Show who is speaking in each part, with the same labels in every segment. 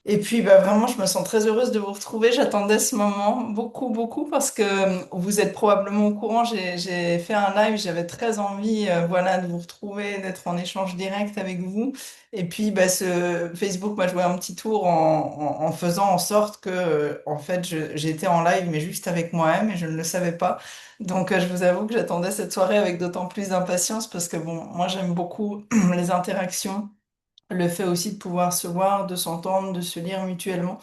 Speaker 1: Et puis bah, vraiment, je me sens très heureuse de vous retrouver. J'attendais ce moment beaucoup, beaucoup parce que vous êtes probablement au courant. J'ai fait un live, j'avais très envie voilà, de vous retrouver, d'être en échange direct avec vous. Et puis bah, ce Facebook m'a joué un petit tour en faisant en sorte que en fait, j'étais en live, mais juste avec moi-même et je ne le savais pas. Donc je vous avoue que j'attendais cette soirée avec d'autant plus d'impatience parce que bon, moi j'aime beaucoup les interactions, le fait aussi de pouvoir se voir, de s'entendre, de se lire mutuellement.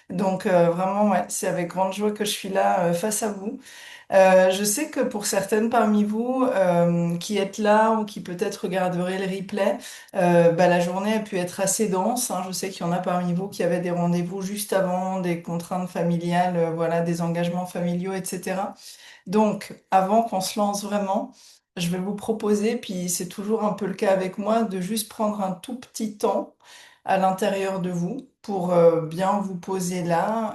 Speaker 1: Donc vraiment, ouais, c'est avec grande joie que je suis là face à vous. Je sais que pour certaines parmi vous qui êtes là ou qui peut-être regarderaient le replay, bah, la journée a pu être assez dense, hein. Je sais qu'il y en a parmi vous qui avaient des rendez-vous juste avant, des contraintes familiales, voilà, des engagements familiaux, etc. Donc, avant qu'on se lance vraiment, je vais vous proposer, puis c'est toujours un peu le cas avec moi, de juste prendre un tout petit temps à l'intérieur de vous pour bien vous poser là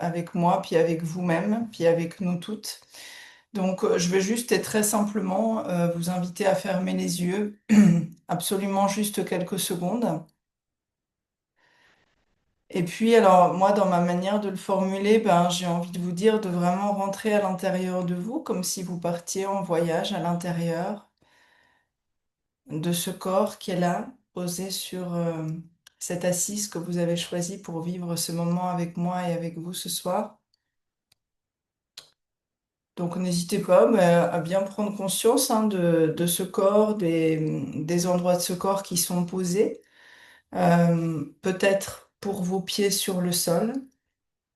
Speaker 1: avec moi, puis avec vous-même, puis avec nous toutes. Donc, je vais juste et très simplement vous inviter à fermer les yeux, absolument juste quelques secondes. Et puis, alors, moi, dans ma manière de le formuler, ben, j'ai envie de vous dire de vraiment rentrer à l'intérieur de vous, comme si vous partiez en voyage à l'intérieur de ce corps qui est là, posé sur cette assise que vous avez choisie pour vivre ce moment avec moi et avec vous ce soir. Donc, n'hésitez pas à bien prendre conscience hein, de ce corps, des endroits de ce corps qui sont posés. Peut-être pour vos pieds sur le sol.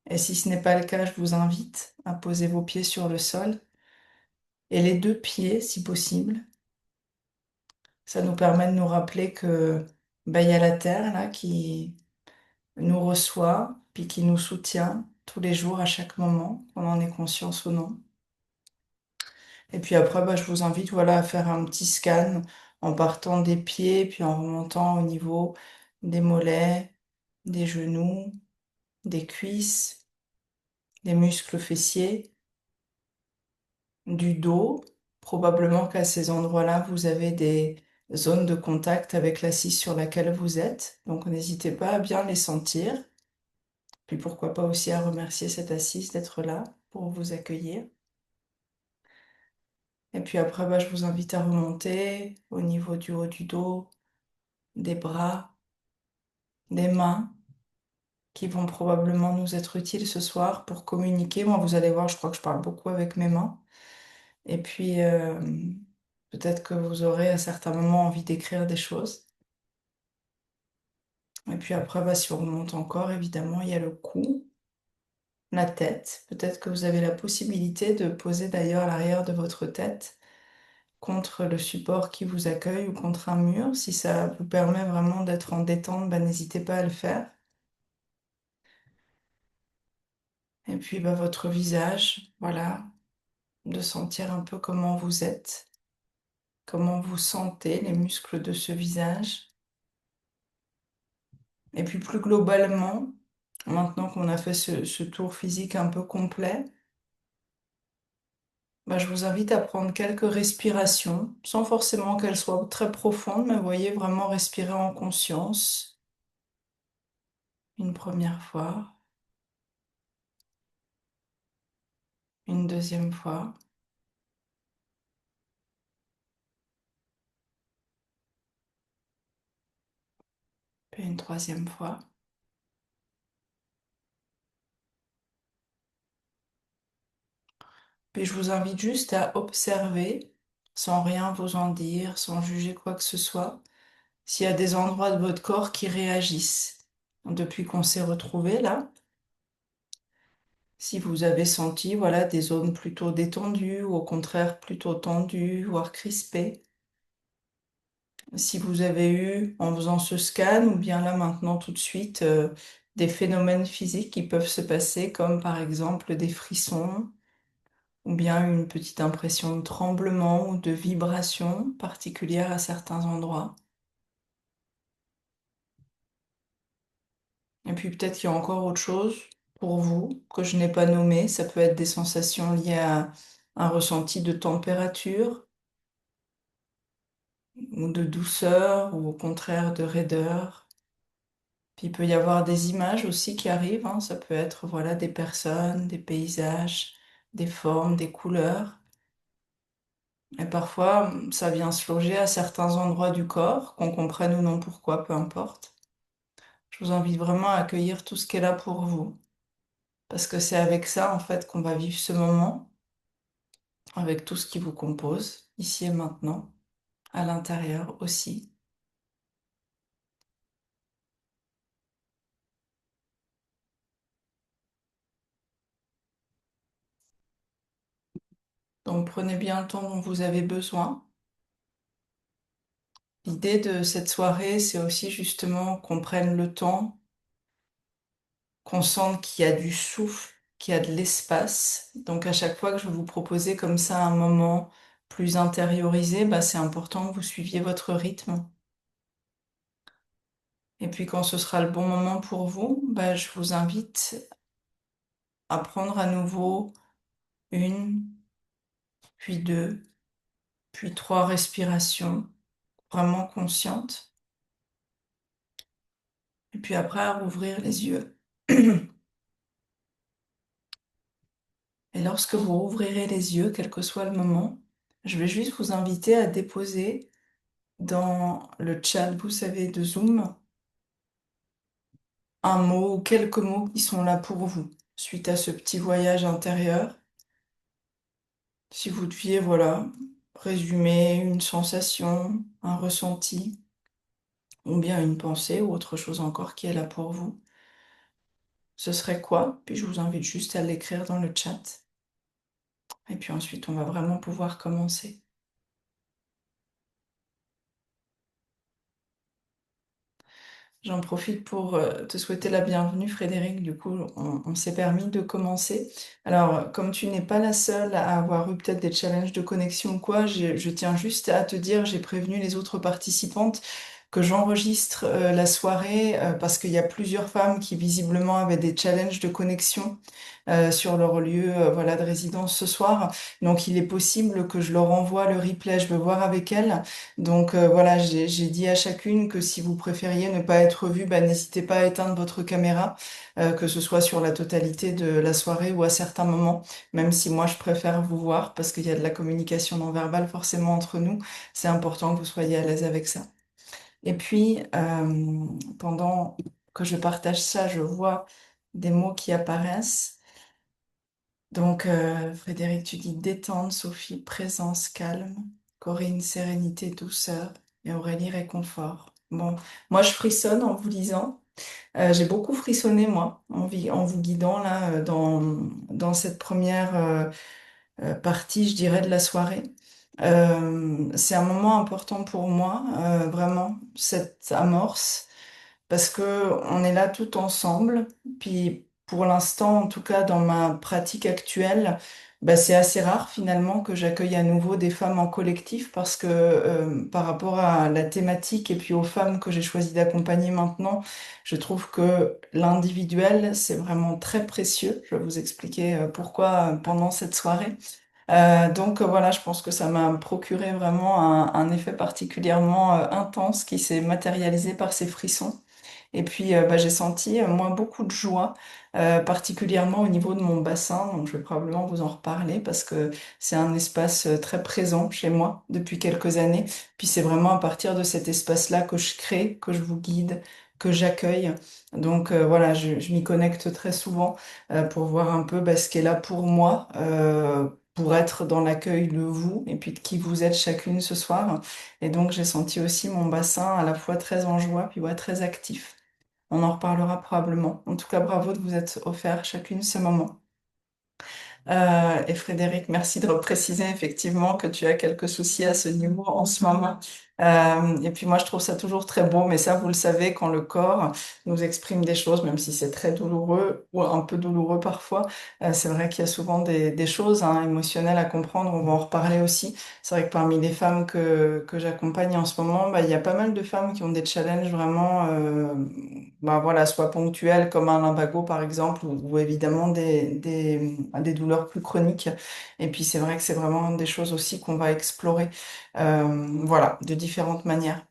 Speaker 1: Et si ce n'est pas le cas, je vous invite à poser vos pieds sur le sol et les deux pieds, si possible. Ça nous permet de nous rappeler que ben, il y a la terre là qui nous reçoit, puis qui nous soutient tous les jours, à chaque moment, qu'on en ait conscience ou non. Et puis après, ben, je vous invite voilà, à faire un petit scan en partant des pieds, puis en remontant au niveau des mollets, des genoux, des cuisses, des muscles fessiers, du dos. Probablement qu'à ces endroits-là, vous avez des zones de contact avec l'assise sur laquelle vous êtes. Donc n'hésitez pas à bien les sentir. Puis pourquoi pas aussi à remercier cette assise d'être là pour vous accueillir. Et puis après, bah, je vous invite à remonter au niveau du haut du dos, des bras, des mains, qui vont probablement nous être utiles ce soir pour communiquer. Moi, vous allez voir, je crois que je parle beaucoup avec mes mains. Et puis, peut-être que vous aurez à certains moments envie d'écrire des choses. Et puis après, bah, si on remonte encore, évidemment, il y a le cou, la tête. Peut-être que vous avez la possibilité de poser d'ailleurs l'arrière de votre tête contre le support qui vous accueille ou contre un mur. Si ça vous permet vraiment d'être en détente, bah, n'hésitez pas à le faire. Et puis bah, votre visage, voilà, de sentir un peu comment vous êtes, comment vous sentez les muscles de ce visage. Et puis plus globalement, maintenant qu'on a fait ce tour physique un peu complet, bah, je vous invite à prendre quelques respirations, sans forcément qu'elles soient très profondes, mais vous voyez, vraiment respirer en conscience. Une première fois, une deuxième fois, puis une troisième fois. Puis je vous invite juste à observer, sans rien vous en dire, sans juger quoi que ce soit, s'il y a des endroits de votre corps qui réagissent. Depuis qu'on s'est retrouvés là, si vous avez senti voilà, des zones plutôt détendues ou au contraire plutôt tendues, voire crispées. Si vous avez eu, en faisant ce scan, ou bien là maintenant tout de suite, des phénomènes physiques qui peuvent se passer, comme par exemple des frissons, ou bien une petite impression de tremblement ou de vibration particulière à certains endroits. Et puis peut-être qu'il y a encore autre chose pour vous que je n'ai pas nommé. Ça peut être des sensations liées à un ressenti de température ou de douceur ou au contraire de raideur. Puis il peut y avoir des images aussi qui arrivent, hein. Ça peut être voilà des personnes, des paysages, des formes, des couleurs. Et parfois, ça vient se loger à certains endroits du corps, qu'on comprenne ou non pourquoi, peu importe. Je vous invite vraiment à accueillir tout ce qui est là pour vous, parce que c'est avec ça en fait qu'on va vivre ce moment, avec tout ce qui vous compose, ici et maintenant, à l'intérieur aussi. Donc prenez bien le temps dont vous avez besoin. L'idée de cette soirée, c'est aussi justement qu'on prenne le temps, qu'on sente qu'il y a du souffle, qu'il y a de l'espace. Donc à chaque fois que je vais vous proposer comme ça un moment plus intériorisé, bah, c'est important que vous suiviez votre rythme. Et puis quand ce sera le bon moment pour vous, bah, je vous invite à prendre à nouveau une, puis deux, puis trois respirations vraiment conscientes. Et puis après, à rouvrir les yeux. Et lorsque vous rouvrirez les yeux, quel que soit le moment, je vais juste vous inviter à déposer dans le chat, vous savez, de Zoom, un mot ou quelques mots qui sont là pour vous, suite à ce petit voyage intérieur. Si vous deviez, voilà, résumer une sensation, un ressenti, ou bien une pensée, ou autre chose encore qui est là pour vous, ce serait quoi? Puis je vous invite juste à l'écrire dans le chat. Et puis ensuite, on va vraiment pouvoir commencer. J'en profite pour te souhaiter la bienvenue, Frédéric. Du coup, on s'est permis de commencer. Alors, comme tu n'es pas la seule à avoir eu peut-être des challenges de connexion ou quoi, je tiens juste à te dire, j'ai prévenu les autres participantes que j'enregistre la soirée parce qu'il y a plusieurs femmes qui visiblement avaient des challenges de connexion sur leur lieu voilà, de résidence ce soir. Donc, il est possible que je leur envoie le replay. Je veux voir avec elles. Donc voilà, j'ai dit à chacune que si vous préfériez ne pas être vue, bah, n'hésitez pas à éteindre votre caméra, que ce soit sur la totalité de la soirée ou à certains moments, même si moi je préfère vous voir parce qu'il y a de la communication non verbale forcément entre nous, c'est important que vous soyez à l'aise avec ça. Et puis, pendant que je partage ça, je vois des mots qui apparaissent. Donc, Frédéric, tu dis détente, Sophie, présence, calme, Corinne, sérénité, douceur, et Aurélie, réconfort. Bon, moi, je frissonne en vous lisant. J'ai beaucoup frissonné, moi, en vous guidant là, dans cette première partie, je dirais, de la soirée. C'est un moment important pour moi, vraiment, cette amorce parce que on est là tout ensemble. Puis pour l'instant, en tout cas dans ma pratique actuelle, bah, c'est assez rare finalement que j'accueille à nouveau des femmes en collectif parce que par rapport à la thématique et puis aux femmes que j'ai choisi d'accompagner maintenant, je trouve que l'individuel, c'est vraiment très précieux. Je vais vous expliquer pourquoi pendant cette soirée. Donc voilà, je pense que ça m'a procuré vraiment un effet particulièrement intense qui s'est matérialisé par ces frissons. Et puis, bah, j'ai senti, moi, beaucoup de joie, particulièrement au niveau de mon bassin. Donc, je vais probablement vous en reparler parce que c'est un espace très présent chez moi depuis quelques années. Puis, c'est vraiment à partir de cet espace-là que je crée, que je vous guide, que j'accueille. Donc, voilà, je m'y connecte très souvent pour voir un peu bah, ce qui est là pour moi. Pour être dans l'accueil de vous et puis de qui vous êtes chacune ce soir. Et donc, j'ai senti aussi mon bassin à la fois très en joie, puis ouais, très actif. On en reparlera probablement. En tout cas, bravo de vous être offert chacune ce moment. Et Frédéric, merci de préciser effectivement que tu as quelques soucis à ce niveau en ce moment. Et puis moi, je trouve ça toujours très beau, mais ça, vous le savez, quand le corps nous exprime des choses, même si c'est très douloureux ou un peu douloureux parfois, c'est vrai qu'il y a souvent des choses hein, émotionnelles à comprendre. On va en reparler aussi. C'est vrai que parmi les femmes que j'accompagne en ce moment, bah, il y a pas mal de femmes qui ont des challenges vraiment, bah, voilà, soit ponctuels comme un lumbago par exemple, ou évidemment des douleurs plus chroniques. Et puis c'est vrai que c'est vraiment des choses aussi qu'on va explorer, voilà, de différentes manières.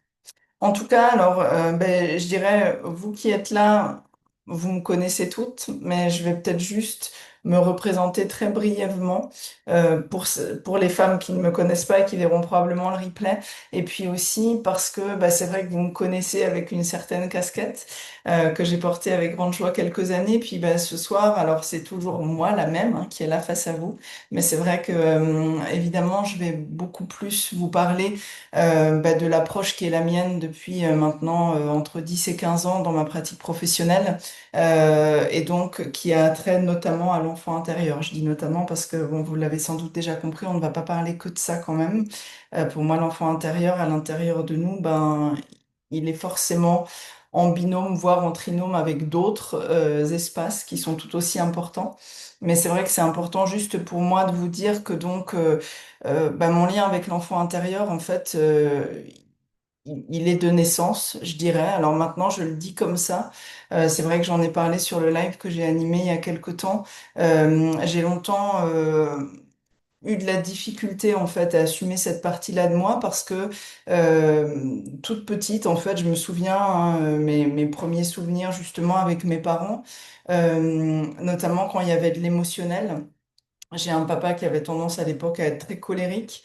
Speaker 1: En tout cas, alors, ben, je dirais, vous qui êtes là, vous me connaissez toutes, mais je vais peut-être juste me représenter très brièvement pour les femmes qui ne me connaissent pas et qui verront probablement le replay. Et puis aussi parce que bah, c'est vrai que vous me connaissez avec une certaine casquette que j'ai portée avec grande joie quelques années. Puis bah, ce soir, alors c'est toujours moi, la même, hein, qui est là face à vous. Mais c'est vrai que, évidemment, je vais beaucoup plus vous parler bah, de l'approche qui est la mienne depuis maintenant entre 10 et 15 ans dans ma pratique professionnelle et donc qui a trait notamment à l'enfant intérieur. Je dis notamment parce que, bon, vous l'avez sans doute déjà compris, on ne va pas parler que de ça quand même. Pour moi, l'enfant intérieur, à l'intérieur de nous, ben, il est forcément en binôme, voire en trinôme avec d'autres espaces qui sont tout aussi importants. Mais c'est vrai que c'est important juste pour moi de vous dire que donc bah, mon lien avec l'enfant intérieur, en fait, il est de naissance, je dirais. Alors maintenant, je le dis comme ça. C'est vrai que j'en ai parlé sur le live que j'ai animé il y a quelque temps. J'ai longtemps eu de la difficulté en fait à assumer cette partie-là de moi parce que toute petite, en fait, je me souviens mes premiers souvenirs justement avec mes parents, notamment quand il y avait de l'émotionnel. J'ai un papa qui avait tendance à l'époque à être très colérique.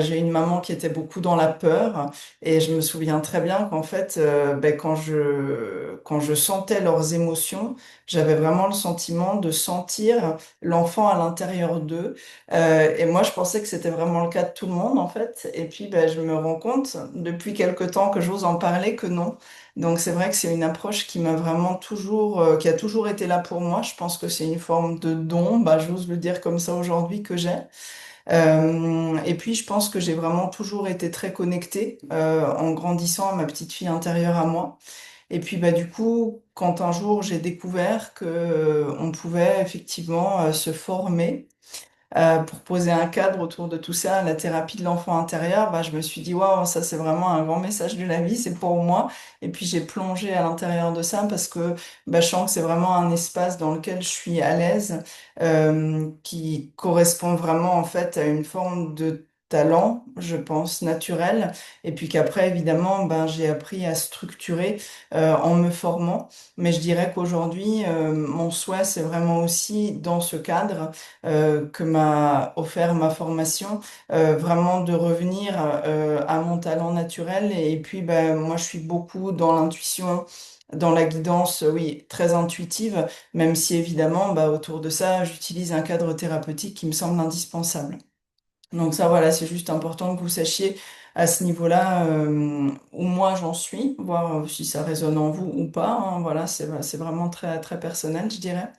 Speaker 1: J'ai une maman qui était beaucoup dans la peur. Et je me souviens très bien qu'en fait, ben, quand je sentais leurs émotions, j'avais vraiment le sentiment de sentir l'enfant à l'intérieur d'eux. Et moi, je pensais que c'était vraiment le cas de tout le monde, en fait. Et puis, ben, je me rends compte, depuis quelque temps que j'ose en parler, que non. Donc, c'est vrai que c'est une approche qui m'a vraiment toujours, qui a toujours été là pour moi. Je pense que c'est une forme de don, bah, j'ose le dire comme ça aujourd'hui que j'ai. Et puis, je pense que j'ai vraiment toujours été très connectée en grandissant à ma petite fille intérieure à moi. Et puis, bah, du coup, quand un jour j'ai découvert que on pouvait effectivement se former pour poser un cadre autour de tout ça, la thérapie de l'enfant intérieur, bah, je me suis dit, waouh, ça c'est vraiment un grand message de la vie, c'est pour moi. Et puis j'ai plongé à l'intérieur de ça parce que bah, je sens que c'est vraiment un espace dans lequel je suis à l'aise, qui correspond vraiment en fait à une forme de talent, je pense, naturel. Et puis qu'après, évidemment, ben, j'ai appris à structurer en me formant. Mais je dirais qu'aujourd'hui, mon souhait, c'est vraiment aussi dans ce cadre que m'a offert ma formation, vraiment de revenir à mon talent naturel. Et puis, ben, moi, je suis beaucoup dans l'intuition, dans la guidance, oui, très intuitive, même si évidemment, bah, autour de ça, j'utilise un cadre thérapeutique qui me semble indispensable. Donc ça, voilà, c'est juste important que vous sachiez à ce niveau-là où moi j'en suis, voir si ça résonne en vous ou pas, hein. Voilà, c'est vraiment très, très personnel, je dirais.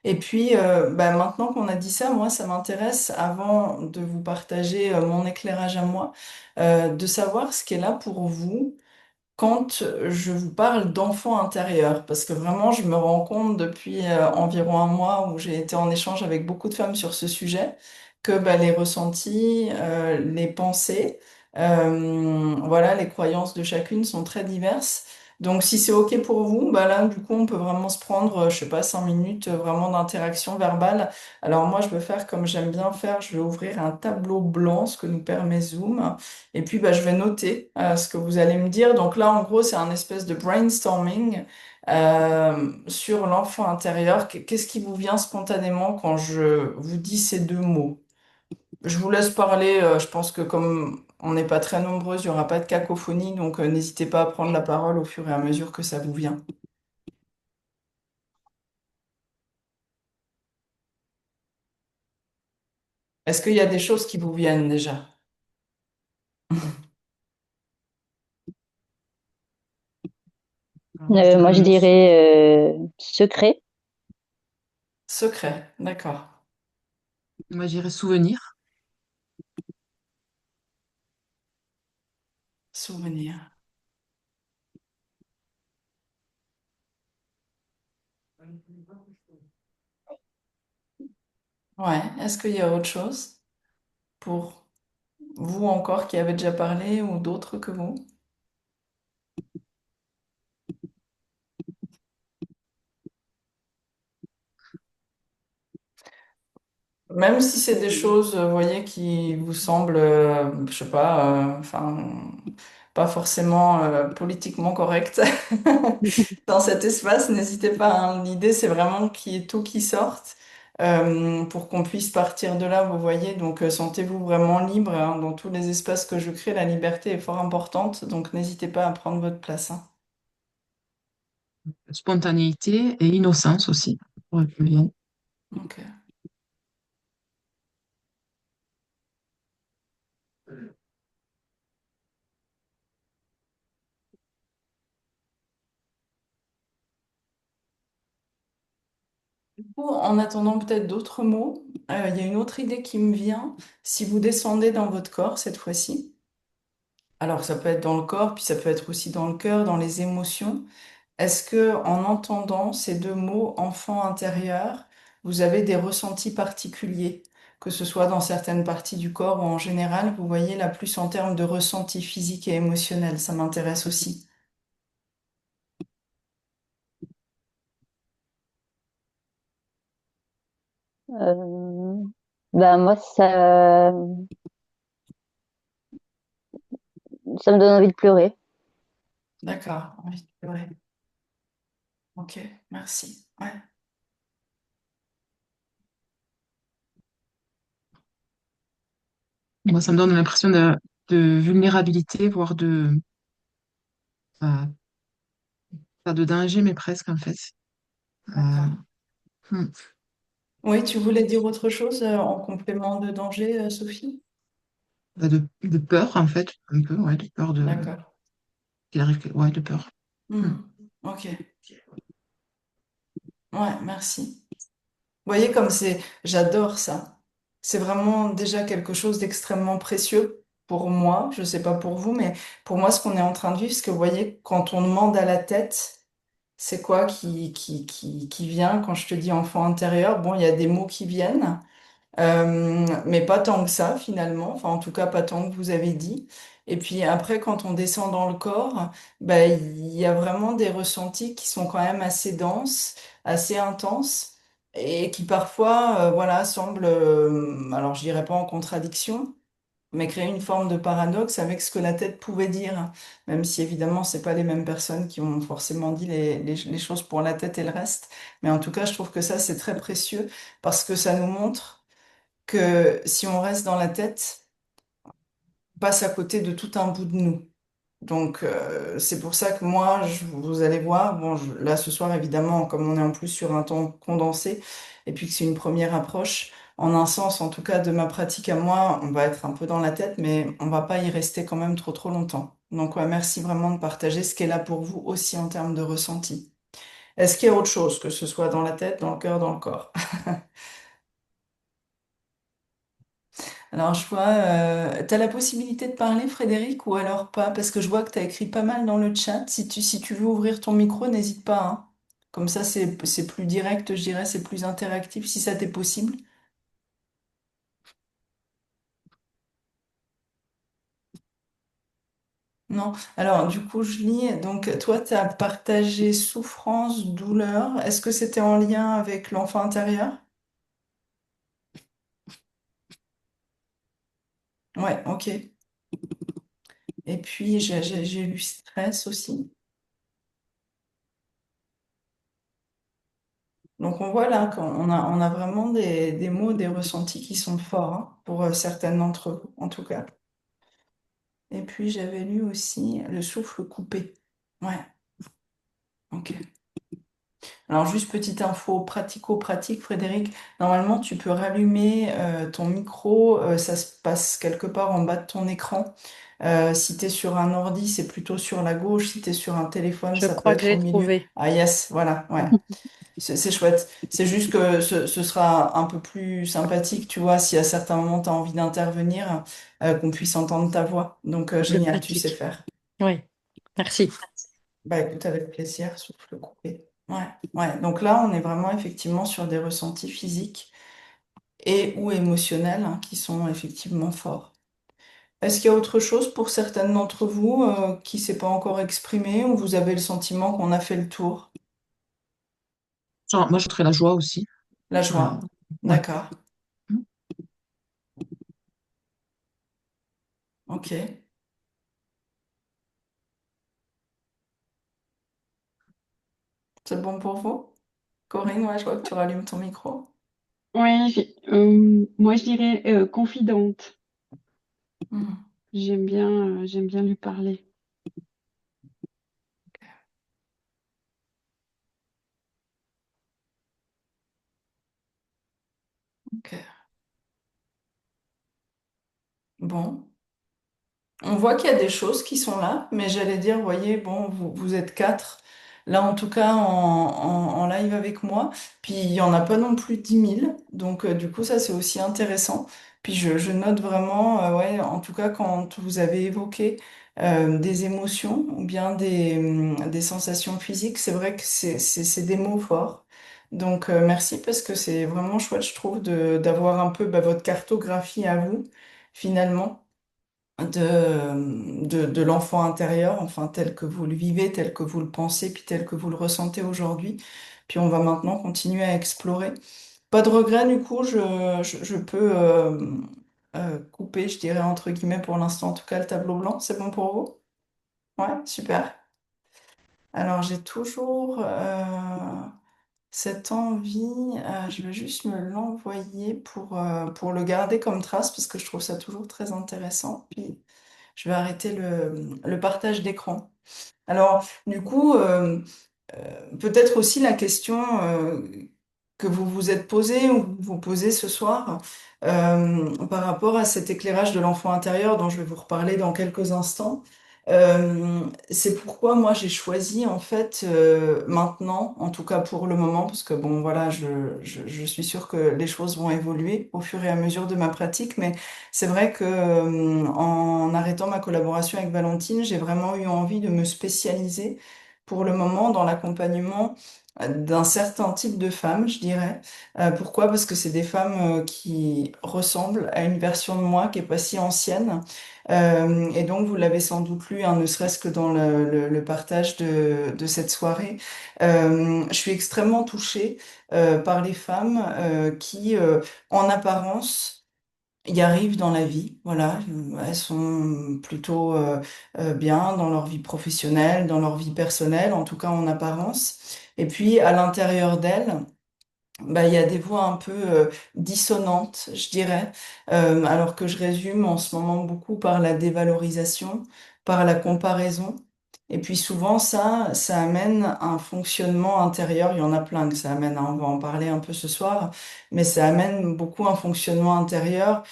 Speaker 1: Et puis, bah, maintenant qu'on a dit ça, moi, ça m'intéresse, avant de vous partager mon éclairage à moi, de savoir ce qui est là pour vous quand je vous parle d'enfant intérieur. Parce que vraiment, je me rends compte depuis environ un mois où j'ai été en échange avec beaucoup de femmes sur ce sujet, que bah, les ressentis, les pensées, voilà, les croyances de chacune sont très diverses. Donc, si c'est OK pour vous, bah là, du coup, on peut vraiment se prendre, je sais pas, 5 minutes vraiment d'interaction verbale. Alors, moi, je vais faire comme j'aime bien faire, je vais ouvrir un tableau blanc, ce que nous permet Zoom, et puis, bah, je vais noter ce que vous allez me dire. Donc là, en gros, c'est un espèce de brainstorming sur l'enfant intérieur. Qu'est-ce qui vous vient spontanément quand je vous dis ces deux mots? Je vous laisse parler. Je pense que comme on n'est pas très nombreux, il n'y aura pas de cacophonie. Donc, n'hésitez pas à prendre la parole au fur et à mesure que ça vous vient. Est-ce qu'il y a des choses qui vous viennent déjà?
Speaker 2: Moi, je dirais secret.
Speaker 1: Secret, d'accord.
Speaker 3: Moi, j'irais souvenir.
Speaker 1: Souvenir. Ouais. Est-ce qu'il y a autre chose pour vous encore qui avez déjà parlé ou d'autres que vous? Même si c'est des choses, vous voyez, qui vous semblent, je sais pas, enfin, pas forcément politiquement correct dans cet espace. N'hésitez pas, hein. L'idée, c'est vraiment qu'il y ait tout qui sorte pour qu'on puisse partir de là, vous voyez. Donc, sentez-vous vraiment libre, hein. Dans tous les espaces que je crée, la liberté est fort importante. Donc, n'hésitez pas à prendre votre place, hein.
Speaker 3: Spontanéité et innocence aussi. Ouais, bien.
Speaker 1: Ok. Du coup, en attendant peut-être d'autres mots, il y a une autre idée qui me vient. Si vous descendez dans votre corps cette fois-ci, alors ça peut être dans le corps, puis ça peut être aussi dans le cœur, dans les émotions. Est-ce que, en entendant ces deux mots, enfant intérieur, vous avez des ressentis particuliers, que ce soit dans certaines parties du corps ou en général, vous voyez là plus en termes de ressentis physiques et émotionnels, ça m'intéresse aussi.
Speaker 2: Euh, Bah moi, ça me donne envie de pleurer.
Speaker 1: D'accord, oui, c'est vrai. Ok, merci. Ouais,
Speaker 3: Moi, ça me donne l'impression de vulnérabilité, voire euh, pas de danger, mais presque en fait. Euh,
Speaker 1: d'accord.
Speaker 3: hmm.
Speaker 1: Oui, tu voulais dire autre chose en complément de danger, Sophie?
Speaker 3: De peur en fait, un peu, ouais, de peur
Speaker 1: D'accord.
Speaker 3: qu'il arrive, ouais, de peur. Hmm.
Speaker 1: Hmm. Ok. Ouais, merci. Vous voyez comme j'adore ça. C'est vraiment déjà quelque chose d'extrêmement précieux pour moi. Je sais pas pour vous, mais pour moi, ce qu'on est en train de vivre, ce que vous voyez, quand on demande à la tête, c'est quoi qui vient quand je te dis enfant intérieur? Bon, il y a des mots qui viennent. Mais pas tant que ça finalement, enfin en tout cas pas tant que vous avez dit. Et puis après, quand on descend dans le corps, bah, il y a vraiment des ressentis qui sont quand même assez denses, assez intenses, et qui parfois, voilà, semblent, alors je dirais pas en contradiction, mais créer une forme de paradoxe avec ce que la tête pouvait dire, même si évidemment c'est pas les mêmes personnes qui ont forcément dit les choses pour la tête et le reste. Mais en tout cas, je trouve que ça c'est très précieux parce que ça nous montre que si on reste dans la tête, on passe à côté de tout un bout de nous. Donc, c'est pour ça que moi, vous allez voir, bon, là ce soir, évidemment, comme on est en plus sur un temps condensé, et puis que c'est une première approche, en un sens, en tout cas, de ma pratique à moi, on va être un peu dans la tête, mais on va pas y rester quand même trop trop longtemps. Donc, ouais, merci vraiment de partager ce qui est là pour vous aussi en termes de ressenti. Est-ce qu'il y a autre chose, que ce soit dans la tête, dans le cœur, dans le corps? Alors, je vois, tu as la possibilité de parler, Frédéric, ou alors pas, parce que je vois que tu as écrit pas mal dans le chat. Si tu veux ouvrir ton micro, n'hésite pas, hein. Comme ça, c'est plus direct, je dirais, c'est plus interactif, si ça t'est possible. Non? Alors, du coup, je lis. Donc, toi, tu as partagé souffrance, douleur. Est-ce que c'était en lien avec l'enfant intérieur? Ouais, ok. Et puis, j'ai lu stress aussi. Donc on voit là on a vraiment des mots, des ressentis qui sont forts, hein, pour certaines d'entre vous, en tout cas. Et puis j'avais lu aussi le souffle coupé. Ouais, ok. Alors juste petite info pratico-pratique, Frédéric. Normalement, tu peux rallumer ton micro, ça se passe quelque part en bas de ton écran. Si tu es sur un ordi, c'est plutôt sur la gauche. Si tu es sur un téléphone,
Speaker 4: Je
Speaker 1: ça peut
Speaker 4: crois que
Speaker 1: être au
Speaker 4: j'ai
Speaker 1: milieu.
Speaker 4: trouvé.
Speaker 1: Ah yes, voilà, ouais. C'est chouette. C'est juste que ce sera un peu plus sympathique, tu vois, si à certains moments tu as envie d'intervenir, qu'on puisse entendre ta voix. Donc,
Speaker 4: Plus
Speaker 1: génial, tu sais
Speaker 4: pratique.
Speaker 1: faire.
Speaker 4: Oui, merci.
Speaker 1: Bah écoute, avec plaisir, souffle coupé. Ouais, ouais. Donc là, on est vraiment effectivement sur des ressentis physiques et ou émotionnels, hein, qui sont effectivement forts. Est-ce qu'il y a autre chose pour certaines d'entre vous, qui s'est pas encore exprimé ou vous avez le sentiment qu'on a fait le tour?
Speaker 3: Genre, moi, je voudrais la joie aussi.
Speaker 1: La
Speaker 3: Euh,
Speaker 1: joie.
Speaker 3: ouais.
Speaker 1: D'accord. Ok. C'est bon pour vous? Corinne, ouais, je vois que tu rallumes ton micro.
Speaker 5: Ouais, moi je dirais confidente.
Speaker 1: Hmm,
Speaker 5: J'aime bien lui parler.
Speaker 1: ok. Bon. On voit qu'il y a des choses qui sont là, mais j'allais dire, voyez, bon, vous êtes quatre, là en tout cas en live avec moi, puis il n'y en a pas non plus 10 000, donc du coup ça c'est aussi intéressant. Puis je note vraiment, ouais, en tout cas quand vous avez évoqué des émotions ou bien des sensations physiques, c'est vrai que c'est des mots forts. Donc merci parce que c'est vraiment chouette, je trouve, d'avoir un peu votre cartographie à vous, finalement de l'enfant intérieur, enfin tel que vous le vivez, tel que vous le pensez, puis tel que vous le ressentez aujourd'hui. Puis on va maintenant continuer à explorer. Pas de regret, du coup, je peux couper, je dirais entre guillemets pour l'instant, en tout cas le tableau blanc. C'est bon pour vous? Ouais, super. Alors j'ai toujours cette envie, je vais juste me l'envoyer pour le garder comme trace parce que je trouve ça toujours très intéressant. Puis je vais arrêter le partage d'écran. Alors, du coup, peut-être aussi la question que vous vous êtes posée ou vous vous posez ce soir par rapport à cet éclairage de l'enfant intérieur dont je vais vous reparler dans quelques instants. C'est pourquoi moi j'ai choisi en fait maintenant, en tout cas pour le moment, parce que bon voilà, je suis sûre que les choses vont évoluer au fur et à mesure de ma pratique, mais c'est vrai que en arrêtant ma collaboration avec Valentine, j'ai vraiment eu envie de me spécialiser pour le moment dans l'accompagnement d'un certain type de femmes, je dirais. Pourquoi? Parce que c'est des femmes qui ressemblent à une version de moi qui est pas si ancienne. Et donc, vous l'avez sans doute lu, hein, ne serait-ce que dans le partage de cette soirée. Je suis extrêmement touchée par les femmes qui, en apparence, y arrivent dans la vie. Voilà, elles sont plutôt bien dans leur vie professionnelle, dans leur vie personnelle, en tout cas en apparence. Et puis, à l'intérieur d'elles, il y a des voix un peu dissonantes, je dirais, alors que je résume en ce moment beaucoup par la dévalorisation, par la comparaison. Et puis souvent, ça amène un fonctionnement intérieur. Il y en a plein que ça amène, hein, on va en parler un peu ce soir, mais ça amène beaucoup un fonctionnement intérieur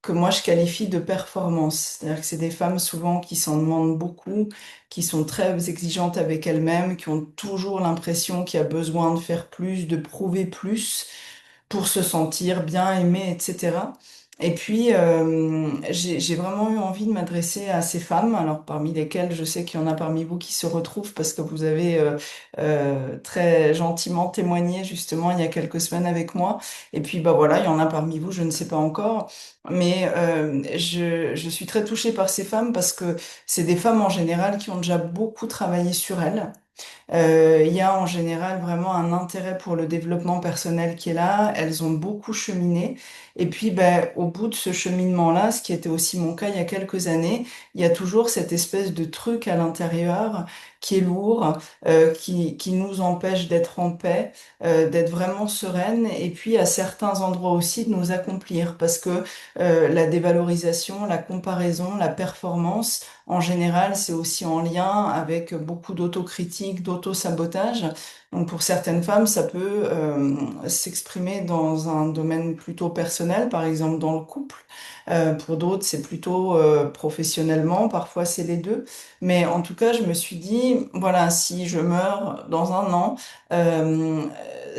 Speaker 1: que moi je qualifie de performance. C'est-à-dire que c'est des femmes souvent qui s'en demandent beaucoup, qui sont très exigeantes avec elles-mêmes, qui ont toujours l'impression qu'il y a besoin de faire plus, de prouver plus pour se sentir bien aimé, etc. Et puis, j'ai vraiment eu envie de m'adresser à ces femmes, alors parmi lesquelles je sais qu'il y en a parmi vous qui se retrouvent parce que vous avez très gentiment témoigné justement il y a quelques semaines avec moi. Et puis, bah voilà, il y en a parmi vous, je ne sais pas encore, mais je suis très touchée par ces femmes parce que c'est des femmes en général qui ont déjà beaucoup travaillé sur elles. Il y a en général vraiment un intérêt pour le développement personnel qui est là. Elles ont beaucoup cheminé. Et puis, ben, au bout de ce cheminement-là, ce qui était aussi mon cas il y a quelques années, il y a toujours cette espèce de truc à l'intérieur qui est lourd, qui nous empêche d'être en paix, d'être vraiment sereine, et puis à certains endroits aussi de nous accomplir, parce que la dévalorisation, la comparaison, la performance, en général, c'est aussi en lien avec beaucoup d'autocritique, d'auto-sabotage. Donc pour certaines femmes, ça peut s'exprimer dans un domaine plutôt personnel, par exemple dans le couple. Pour d'autres, c'est plutôt professionnellement, parfois c'est les deux. Mais en tout cas, je me suis dit, voilà, si je meurs dans un an, euh,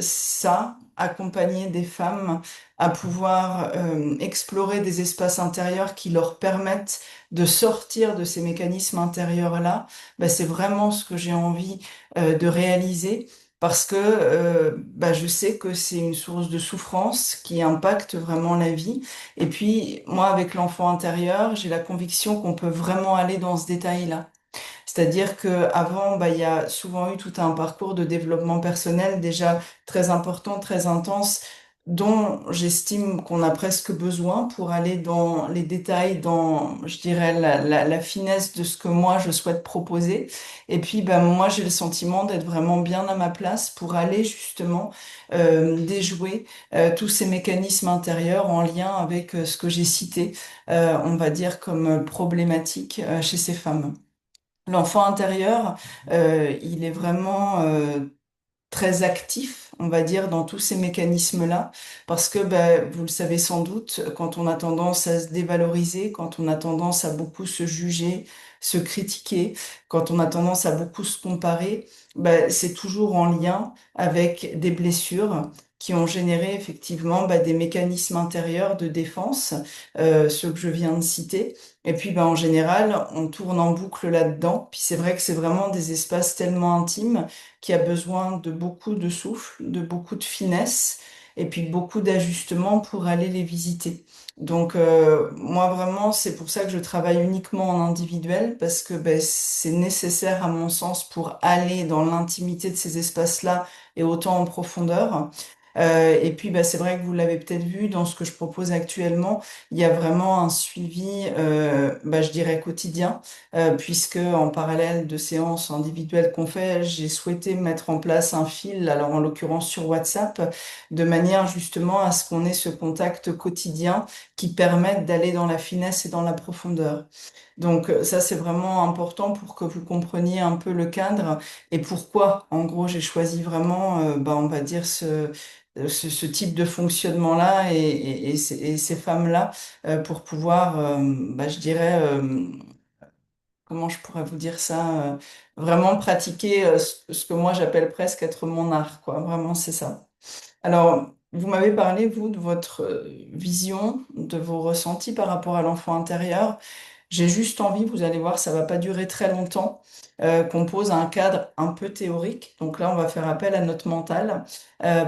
Speaker 1: ça, accompagner des femmes à pouvoir explorer des espaces intérieurs qui leur permettent de sortir de ces mécanismes intérieurs-là, c'est vraiment ce que j'ai envie de réaliser parce que je sais que c'est une source de souffrance qui impacte vraiment la vie. Et puis, moi, avec l'enfant intérieur, j'ai la conviction qu'on peut vraiment aller dans ce détail-là. C'est-à-dire que avant, il y a souvent eu tout un parcours de développement personnel déjà très important, très intense, dont j'estime qu'on a presque besoin pour aller dans les détails, dans, je dirais, la finesse de ce que moi je souhaite proposer. Et puis, ben, moi, j'ai le sentiment d'être vraiment bien à ma place pour aller justement déjouer tous ces mécanismes intérieurs en lien avec ce que j'ai cité, on va dire, comme problématique chez ces femmes. L'enfant intérieur, il est vraiment très actif, on va dire, dans tous ces mécanismes-là, parce que, ben, vous le savez sans doute, quand on a tendance à se dévaloriser, quand on a tendance à beaucoup se juger, se critiquer, quand on a tendance à beaucoup se comparer, ben, c'est toujours en lien avec des blessures qui ont généré effectivement ben, des mécanismes intérieurs de défense, ceux que je viens de citer. Et puis, ben, en général, on tourne en boucle là-dedans. Puis c'est vrai que c'est vraiment des espaces tellement intimes qui a besoin de beaucoup de souffle, de beaucoup de finesse et puis beaucoup d'ajustements pour aller les visiter. Donc moi vraiment, c'est pour ça que je travaille uniquement en individuel parce que ben, c'est nécessaire à mon sens pour aller dans l'intimité de ces espaces-là et autant en profondeur. Et puis ben, c'est vrai que vous l'avez peut-être vu dans ce que je propose actuellement, il y a vraiment un suivi, ben, je dirais quotidien puisque en parallèle de séances individuelles qu'on fait, j'ai souhaité mettre en place un fil, alors en l'occurrence sur WhatsApp, de manière justement à ce qu'on ait ce contact quotidien qui permette d'aller dans la finesse et dans la profondeur. Donc ça, c'est vraiment important pour que vous compreniez un peu le cadre et pourquoi, en gros, j'ai choisi vraiment, bah, on va dire, ce type de fonctionnement-là et ces femmes-là pour pouvoir, bah, je dirais, comment je pourrais vous dire ça, vraiment pratiquer ce que moi j'appelle presque être mon art, quoi. Vraiment, c'est ça. Alors, vous m'avez parlé, vous, de votre vision, de vos ressentis par rapport à l'enfant intérieur. J'ai juste envie, vous allez voir, ça va pas durer très longtemps, qu'on pose un cadre un peu théorique. Donc là, on va faire appel à notre mental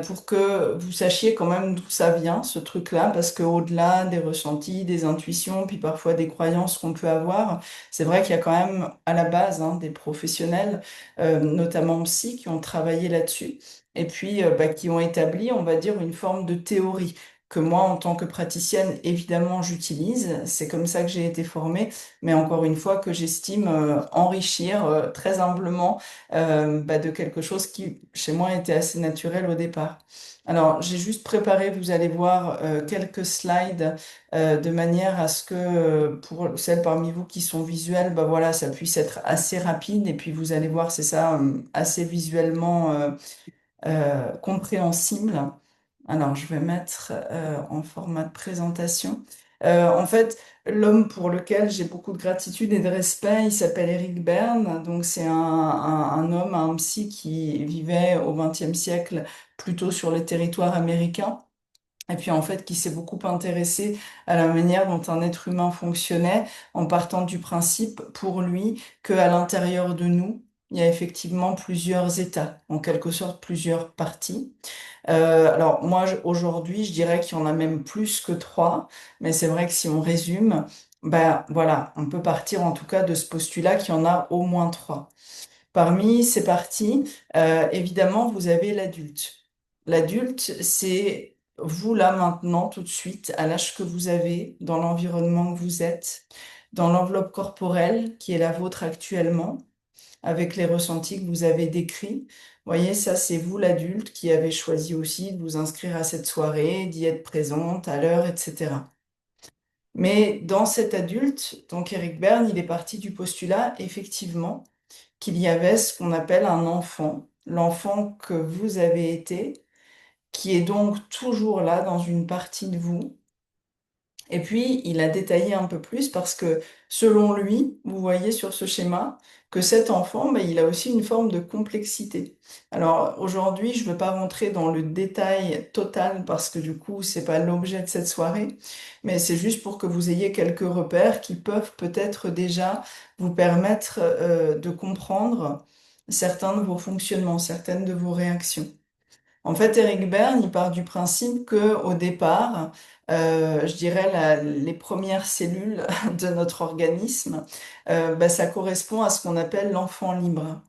Speaker 1: pour que vous sachiez quand même d'où ça vient, ce truc-là, parce que au-delà des ressentis, des intuitions, puis parfois des croyances qu'on peut avoir, c'est vrai qu'il y a quand même à la base hein, des professionnels, notamment psy, qui ont travaillé là-dessus et puis bah, qui ont établi, on va dire, une forme de théorie que moi, en tant que praticienne, évidemment, j'utilise. C'est comme ça que j'ai été formée, mais encore une fois, que j'estime enrichir très humblement bah, de quelque chose qui, chez moi, était assez naturel au départ. Alors, j'ai juste préparé, vous allez voir, quelques slides de manière à ce que, pour celles parmi vous qui sont visuelles, bah voilà, ça puisse être assez rapide. Et puis, vous allez voir, c'est ça, assez visuellement compréhensible. Alors, je vais mettre en format de présentation. En fait, l'homme pour lequel j'ai beaucoup de gratitude et de respect, il s'appelle Eric Berne. Donc, c'est un homme, un psy qui vivait au XXe siècle plutôt sur les territoires américains. Et puis en fait, qui s'est beaucoup intéressé à la manière dont un être humain fonctionnait, en partant du principe, pour lui, qu'à l'intérieur de nous, il y a effectivement plusieurs états, en quelque sorte plusieurs parties. Alors moi, aujourd'hui, je dirais qu'il y en a même plus que trois, mais c'est vrai que si on résume, ben voilà, on peut partir en tout cas de ce postulat qu'il y en a au moins trois. Parmi ces parties, évidemment, vous avez l'adulte. L'adulte, c'est vous là maintenant, tout de suite, à l'âge que vous avez, dans l'environnement que vous êtes, dans l'enveloppe corporelle qui est la vôtre actuellement, avec les ressentis que vous avez décrits. Vous voyez, ça, c'est vous l'adulte qui avez choisi aussi de vous inscrire à cette soirée, d'y être présente à l'heure, etc. Mais dans cet adulte, donc Eric Berne, il est parti du postulat, effectivement, qu'il y avait ce qu'on appelle un enfant, l'enfant que vous avez été, qui est donc toujours là dans une partie de vous. Et puis, il a détaillé un peu plus parce que selon lui, vous voyez sur ce schéma que cet enfant, ben, il a aussi une forme de complexité. Alors aujourd'hui, je ne veux pas rentrer dans le détail total parce que du coup, c'est pas l'objet de cette soirée, mais c'est juste pour que vous ayez quelques repères qui peuvent peut-être déjà vous permettre de comprendre certains de vos fonctionnements, certaines de vos réactions. En fait, Eric Berne, il part du principe que au départ, je dirais les premières cellules de notre organisme, bah, ça correspond à ce qu'on appelle l'enfant libre.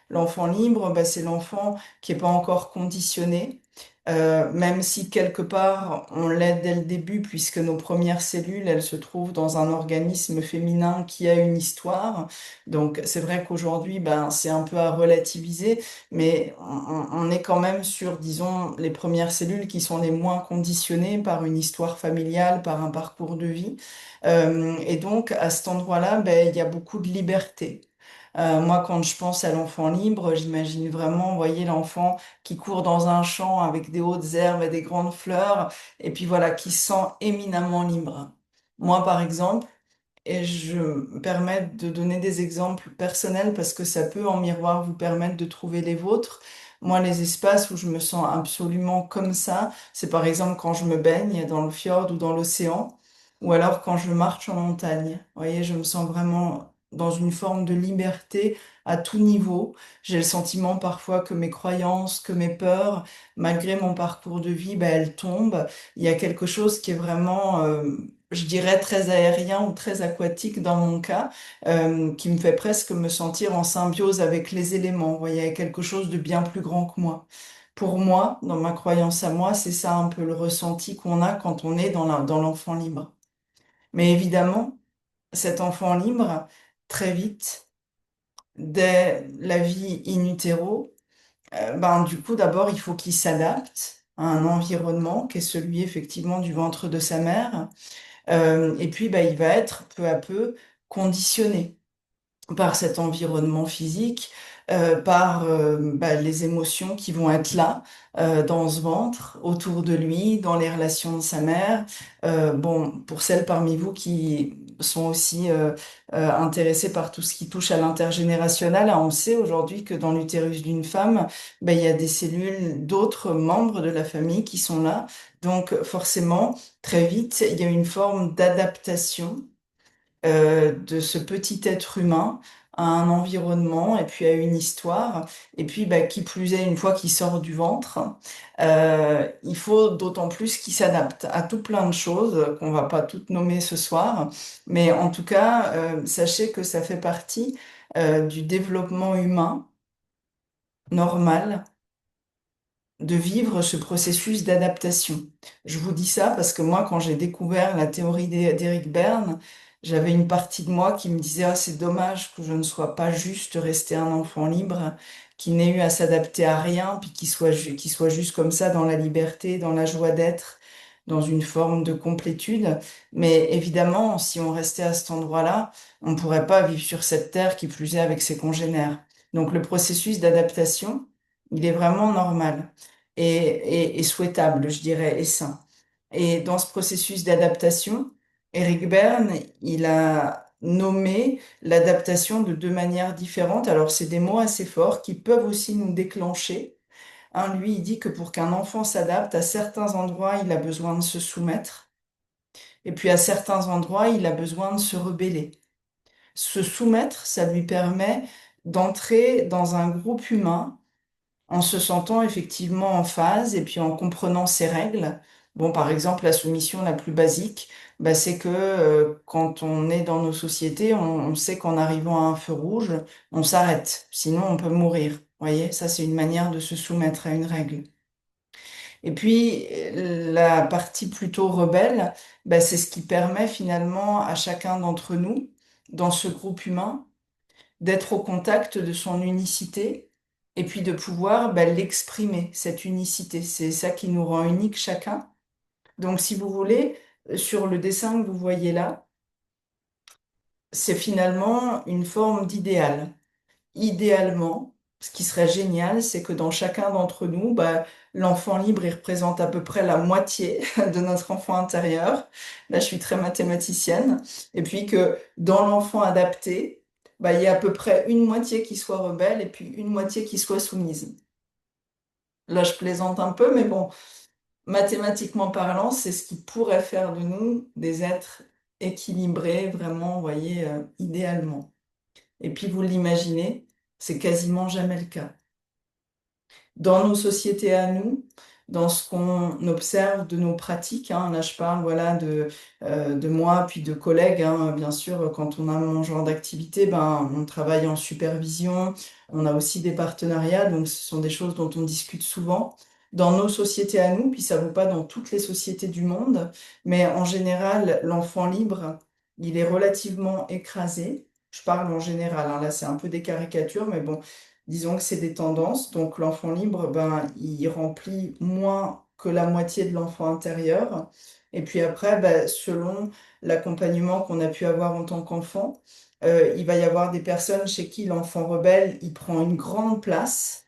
Speaker 1: L'enfant libre, bah, c'est l'enfant qui n'est pas encore conditionné, même si quelque part on l'est dès le début, puisque nos premières cellules, elles se trouvent dans un organisme féminin qui a une histoire. Donc c'est vrai qu'aujourd'hui, ben, c'est un peu à relativiser, mais on est quand même sur, disons, les premières cellules qui sont les moins conditionnées par une histoire familiale, par un parcours de vie. Et donc à cet endroit-là, ben, il y a beaucoup de liberté. Moi, quand je pense à l'enfant libre, j'imagine vraiment, vous voyez, l'enfant qui court dans un champ avec des hautes herbes et des grandes fleurs, et puis voilà, qui se sent éminemment libre. Moi, par exemple, et je me permets de donner des exemples personnels parce que ça peut en miroir vous permettre de trouver les vôtres. Moi, les espaces où je me sens absolument comme ça, c'est par exemple quand je me baigne dans le fjord ou dans l'océan, ou alors quand je marche en montagne. Vous voyez, je me sens vraiment dans une forme de liberté à tout niveau. J'ai le sentiment parfois que mes croyances, que mes peurs, malgré mon parcours de vie, ben, elles tombent. Il y a quelque chose qui est vraiment, je dirais, très aérien ou très aquatique dans mon cas, qui me fait presque me sentir en symbiose avec les éléments. Vous voyez, il y a quelque chose de bien plus grand que moi. Pour moi, dans ma croyance à moi, c'est ça un peu le ressenti qu'on a quand on est dans l'enfant libre. Mais évidemment, cet enfant libre, très vite, dès la vie in utero, ben, du coup, d'abord, il faut qu'il s'adapte à un environnement qui est celui effectivement du ventre de sa mère. Et puis, bah, il va être peu à peu conditionné par cet environnement physique, par bah, les émotions qui vont être là, dans ce ventre, autour de lui, dans les relations de sa mère. Bon, pour celles parmi vous qui sont aussi intéressées par tout ce qui touche à l'intergénérationnel, hein, on sait aujourd'hui que dans l'utérus d'une femme, ben, il y a des cellules d'autres membres de la famille qui sont là. Donc forcément, très vite, il y a une forme d'adaptation de ce petit être humain à un environnement et puis à une histoire. Et puis, bah, qui plus est, une fois qu'il sort du ventre, il faut d'autant plus qu'il s'adapte à tout plein de choses qu'on va pas toutes nommer ce soir. Mais en tout cas, sachez que ça fait partie du développement humain normal de vivre ce processus d'adaptation. Je vous dis ça parce que moi, quand j'ai découvert la théorie d'Eric Berne, j'avais une partie de moi qui me disait, ah, c'est dommage que je ne sois pas juste resté un enfant libre, qui n'ait eu à s'adapter à rien, puis qui soit juste comme ça dans la liberté, dans la joie d'être, dans une forme de complétude. Mais évidemment, si on restait à cet endroit-là, on ne pourrait pas vivre sur cette terre qui plus est avec ses congénères. Donc le processus d'adaptation, il est vraiment normal et souhaitable, je dirais, et sain. Et dans ce processus d'adaptation, Eric Berne, il a nommé l'adaptation de deux manières différentes. Alors, c'est des mots assez forts qui peuvent aussi nous déclencher. Un, lui, il dit que pour qu'un enfant s'adapte, à certains endroits, il a besoin de se soumettre. Et puis, à certains endroits, il a besoin de se rebeller. Se soumettre, ça lui permet d'entrer dans un groupe humain en se sentant effectivement en phase et puis en comprenant ses règles. Bon, par exemple, la soumission la plus basique, bah, c'est que quand on est dans nos sociétés, on sait qu'en arrivant à un feu rouge, on s'arrête, sinon on peut mourir. Vous voyez, ça c'est une manière de se soumettre à une règle. Et puis la partie plutôt rebelle, bah, c'est ce qui permet finalement à chacun d'entre nous, dans ce groupe humain, d'être au contact de son unicité et puis de pouvoir bah, l'exprimer, cette unicité. C'est ça qui nous rend uniques chacun. Donc, si vous voulez, sur le dessin que vous voyez là, c'est finalement une forme d'idéal. Idéalement, ce qui serait génial, c'est que dans chacun d'entre nous, bah, l'enfant libre, il représente à peu près la moitié de notre enfant intérieur. Là, je suis très mathématicienne. Et puis que dans l'enfant adapté, bah, il y a à peu près une moitié qui soit rebelle et puis une moitié qui soit soumise. Là, je plaisante un peu, mais bon, mathématiquement parlant, c'est ce qui pourrait faire de nous des êtres équilibrés, vraiment, vous voyez, idéalement. Et puis vous l'imaginez, c'est quasiment jamais le cas. Dans nos sociétés à nous, dans ce qu'on observe de nos pratiques, hein, là je parle voilà, de moi, puis de collègues, hein, bien sûr, quand on a mon genre d'activité, ben, on travaille en supervision, on a aussi des partenariats, donc ce sont des choses dont on discute souvent. dans nos sociétés à nous, puis ça vaut pas dans toutes les sociétés du monde, mais en général, l'enfant libre, il est relativement écrasé. Je parle en général, hein, là c'est un peu des caricatures, mais bon, disons que c'est des tendances. Donc l'enfant libre, ben, il remplit moins que la moitié de l'enfant intérieur. Et puis après, ben, selon l'accompagnement qu'on a pu avoir en tant qu'enfant, il va y avoir des personnes chez qui l'enfant rebelle, il prend une grande place.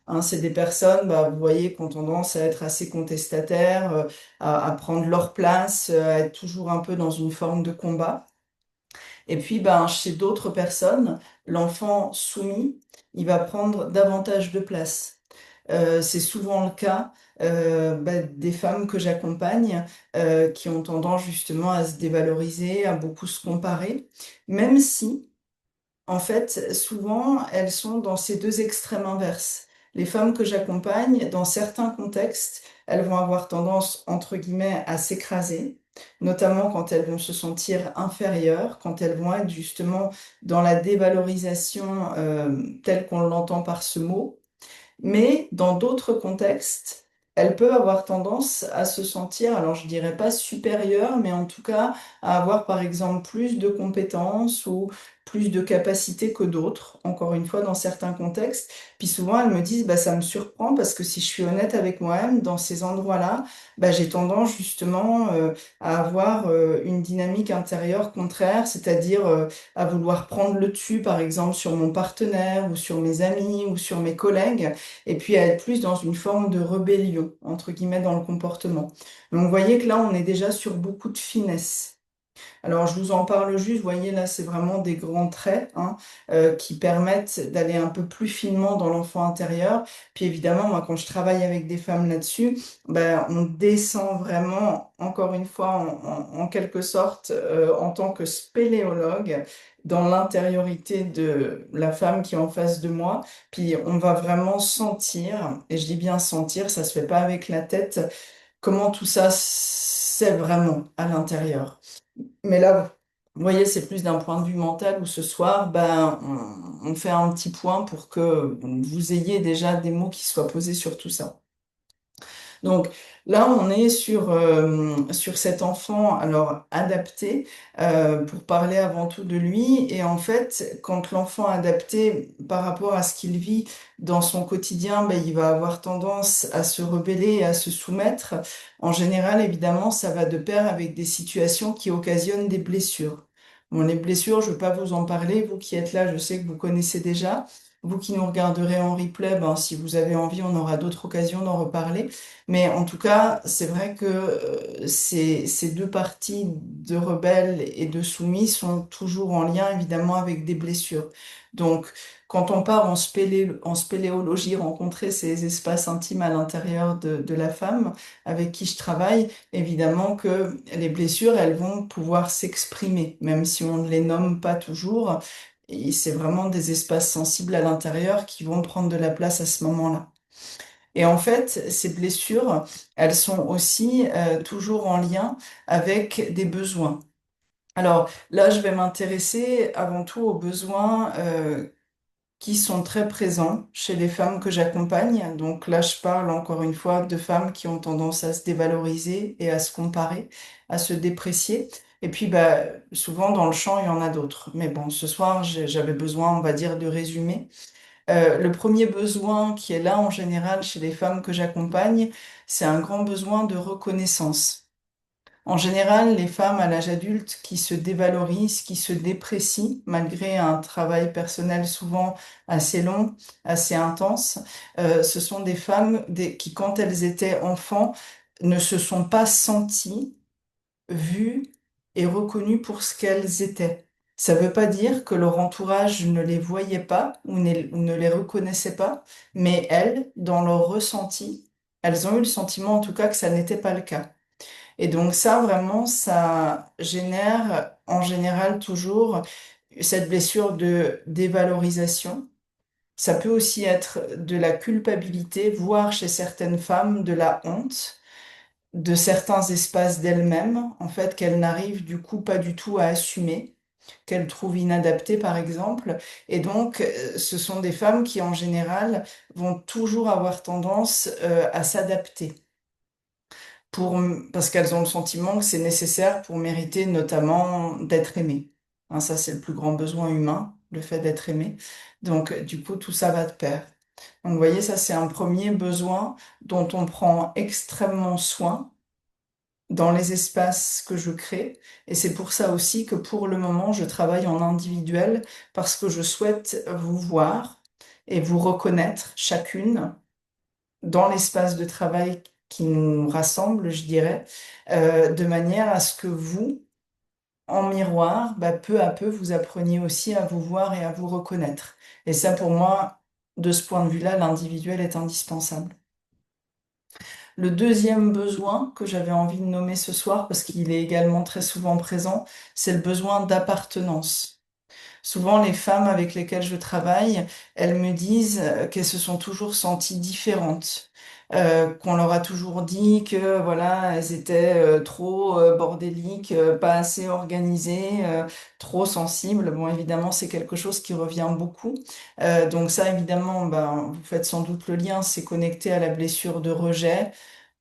Speaker 1: Hein, c'est des personnes, bah, vous voyez, qui ont tendance à être assez contestataires, à prendre leur place, à être toujours un peu dans une forme de combat. Et puis, ben, chez d'autres personnes, l'enfant soumis, il va prendre davantage de place. C'est souvent le cas des femmes que j'accompagne qui ont tendance justement à se dévaloriser, à beaucoup se comparer, même si en fait, souvent, elles sont dans ces deux extrêmes inverses. Les femmes que j'accompagne, dans certains contextes, elles vont avoir tendance, entre guillemets, à s'écraser, notamment quand elles vont se sentir inférieures, quand elles vont être justement dans la dévalorisation telle qu'on l'entend par ce mot. Mais dans d'autres contextes, elle peut avoir tendance à se sentir, alors je dirais pas supérieure, mais en tout cas à avoir par exemple plus de compétences ou plus de capacités que d'autres, encore une fois dans certains contextes. Puis souvent elles me disent, bah, ça me surprend parce que si je suis honnête avec moi-même, dans ces endroits-là, bah, j'ai tendance justement à avoir une dynamique intérieure contraire, c'est-à-dire à vouloir prendre le dessus par exemple sur mon partenaire ou sur mes amis ou sur mes collègues et puis à être plus dans une forme de rébellion, entre guillemets, dans le comportement. Donc, vous voyez que là, on est déjà sur beaucoup de finesse. Alors, je vous en parle juste, vous voyez, là, c'est vraiment des grands traits hein, qui permettent d'aller un peu plus finement dans l'enfant intérieur. Puis évidemment, moi, quand je travaille avec des femmes là-dessus, ben, on descend vraiment, encore une fois, en quelque sorte, en tant que spéléologue, dans l'intériorité de la femme qui est en face de moi. Puis on va vraiment sentir, et je dis bien sentir, ça se fait pas avec la tête, comment tout ça c'est vraiment à l'intérieur. Mais là, vous voyez, c'est plus d'un point de vue mental où ce soir, ben, on fait un petit point pour que vous ayez déjà des mots qui soient posés sur tout ça. Donc là, on est sur cet enfant alors adapté pour parler avant tout de lui. Et en fait, quand l'enfant adapté par rapport à ce qu'il vit dans son quotidien, ben, il va avoir tendance à se rebeller et à se soumettre. En général, évidemment, ça va de pair avec des situations qui occasionnent des blessures. Bon, les blessures, je ne veux pas vous en parler. Vous qui êtes là, je sais que vous connaissez déjà. Vous qui nous regarderez en replay, ben, si vous avez envie, on aura d'autres occasions d'en reparler. Mais en tout cas, c'est vrai que ces deux parties de rebelles et de soumis sont toujours en lien évidemment avec des blessures. Donc, quand on part en spéléologie, rencontrer ces espaces intimes à l'intérieur de la femme avec qui je travaille, évidemment que les blessures, elles vont pouvoir s'exprimer, même si on ne les nomme pas toujours. Et c'est vraiment des espaces sensibles à l'intérieur qui vont prendre de la place à ce moment-là. Et en fait, ces blessures, elles sont aussi toujours en lien avec des besoins. Alors là, je vais m'intéresser avant tout aux besoins qui sont très présents chez les femmes que j'accompagne. Donc là, je parle encore une fois de femmes qui ont tendance à se dévaloriser et à se comparer, à se déprécier. Et puis, bah, souvent dans le champ, il y en a d'autres. Mais bon, ce soir, j'avais besoin, on va dire, de résumer. Le premier besoin qui est là en général chez les femmes que j'accompagne, c'est un grand besoin de reconnaissance. En général, les femmes à l'âge adulte qui se dévalorisent, qui se déprécient, malgré un travail personnel souvent assez long, assez intense, ce sont des femmes qui, quand elles étaient enfants, ne se sont pas senties vues et reconnues pour ce qu'elles étaient. Ça ne veut pas dire que leur entourage ne les voyait pas ou ne les reconnaissait pas, mais elles, dans leur ressenti, elles ont eu le sentiment en tout cas que ça n'était pas le cas. Et donc ça, vraiment, ça génère en général toujours cette blessure de dévalorisation. Ça peut aussi être de la culpabilité, voire chez certaines femmes de la honte de certains espaces d'elles-mêmes, en fait, qu'elles n'arrivent du coup pas du tout à assumer. qu'elles trouvent inadaptées, par exemple. Et donc, ce sont des femmes qui, en général, vont toujours avoir tendance à s'adapter parce qu'elles ont le sentiment que c'est nécessaire pour mériter notamment d'être aimées. Hein, ça, c'est le plus grand besoin humain, le fait d'être aimé. Donc, du coup, tout ça va de pair. Donc, vous voyez, ça, c'est un premier besoin dont on prend extrêmement soin dans les espaces que je crée. Et c'est pour ça aussi que pour le moment, je travaille en individuel parce que je souhaite vous voir et vous reconnaître chacune dans l'espace de travail qui nous rassemble, je dirais, de manière à ce que vous, en miroir, bah, peu à peu, vous appreniez aussi à vous voir et à vous reconnaître. Et ça, pour moi, de ce point de vue-là, l'individuel est indispensable. Le deuxième besoin que j'avais envie de nommer ce soir, parce qu'il est également très souvent présent, c'est le besoin d'appartenance. Souvent, les femmes avec lesquelles je travaille, elles me disent qu'elles se sont toujours senties différentes, qu'on leur a toujours dit que voilà, elles étaient trop bordéliques, pas assez organisées, trop sensibles. Bon, évidemment, c'est quelque chose qui revient beaucoup. Donc ça, évidemment, ben, vous faites sans doute le lien, c'est connecté à la blessure de rejet,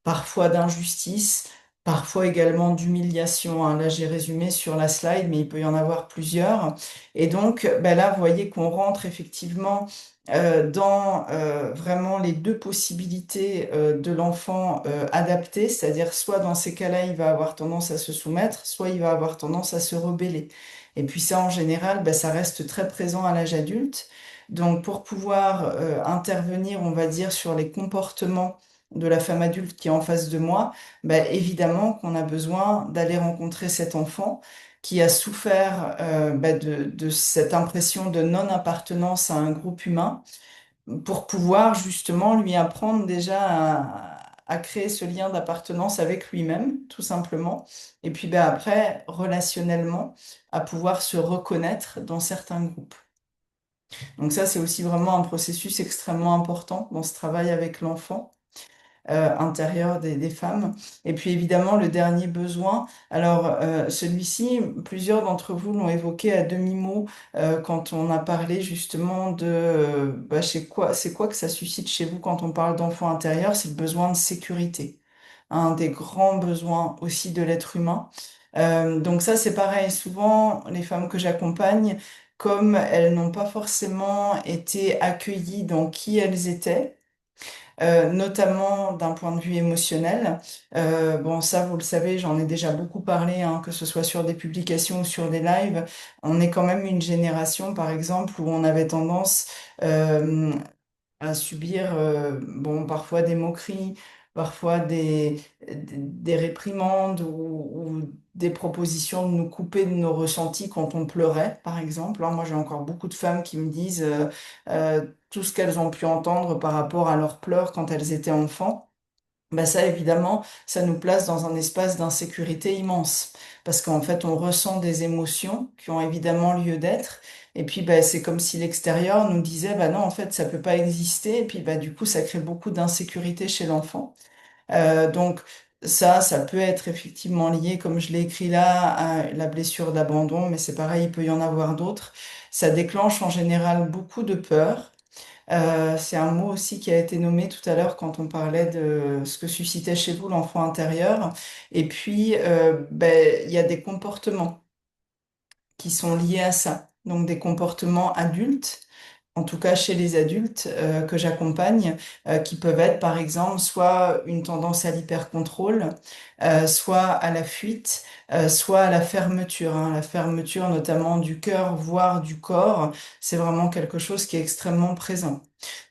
Speaker 1: parfois d'injustice, parfois également d'humiliation, hein. Là, j'ai résumé sur la slide, mais il peut y en avoir plusieurs. Et donc, ben là, vous voyez qu'on rentre effectivement dans vraiment les deux possibilités de l'enfant adapté, c'est-à-dire soit dans ces cas-là, il va avoir tendance à se soumettre, soit il va avoir tendance à se rebeller. Et puis ça, en général, ben, ça reste très présent à l'âge adulte. Donc, pour pouvoir intervenir, on va dire, sur les comportements de la femme adulte qui est en face de moi, ben, évidemment qu'on a besoin d'aller rencontrer cet enfant qui a souffert ben, de cette impression de non-appartenance à un groupe humain pour pouvoir justement lui apprendre déjà à créer ce lien d'appartenance avec lui-même, tout simplement. Et puis ben, après, relationnellement, à pouvoir se reconnaître dans certains groupes. Donc ça, c'est aussi vraiment un processus extrêmement important dans ce travail avec l'enfant intérieure des femmes. Et puis évidemment, le dernier besoin, alors celui-ci, plusieurs d'entre vous l'ont évoqué à demi-mot quand on a parlé justement de bah, c'est quoi que ça suscite chez vous quand on parle d'enfant intérieur, c'est le besoin de sécurité, un des grands besoins aussi de l'être humain. Donc ça, c'est pareil, souvent les femmes que j'accompagne, comme elles n'ont pas forcément été accueillies dans qui elles étaient, notamment d'un point de vue émotionnel. Bon, ça, vous le savez, j'en ai déjà beaucoup parlé, hein, que ce soit sur des publications ou sur des lives. On est quand même une génération, par exemple, où on avait tendance à subir, bon, parfois des moqueries, parfois des réprimandes ou des propositions de nous couper de nos ressentis quand on pleurait, par exemple. Hein, moi, j'ai encore beaucoup de femmes qui me disent tout ce qu'elles ont pu entendre par rapport à leurs pleurs quand elles étaient enfants. Ben ça, évidemment, ça nous place dans un espace d'insécurité immense, parce qu'en fait, on ressent des émotions qui ont évidemment lieu d'être, et puis ben, c'est comme si l'extérieur nous disait, ben non, en fait, ça peut pas exister, et puis ben, du coup, ça crée beaucoup d'insécurité chez l'enfant. Donc ça peut être effectivement lié, comme je l'ai écrit là, à la blessure d'abandon, mais c'est pareil, il peut y en avoir d'autres. Ça déclenche en général beaucoup de peur. C'est un mot aussi qui a été nommé tout à l'heure quand on parlait de ce que suscitait chez vous l'enfant intérieur. Et puis, ben, il y a des comportements qui sont liés à ça. Donc des comportements adultes, en tout cas chez les adultes que j'accompagne, qui peuvent être par exemple soit une tendance à l'hypercontrôle, soit à la fuite, soit à la fermeture, hein. La fermeture notamment du cœur, voire du corps, c'est vraiment quelque chose qui est extrêmement présent.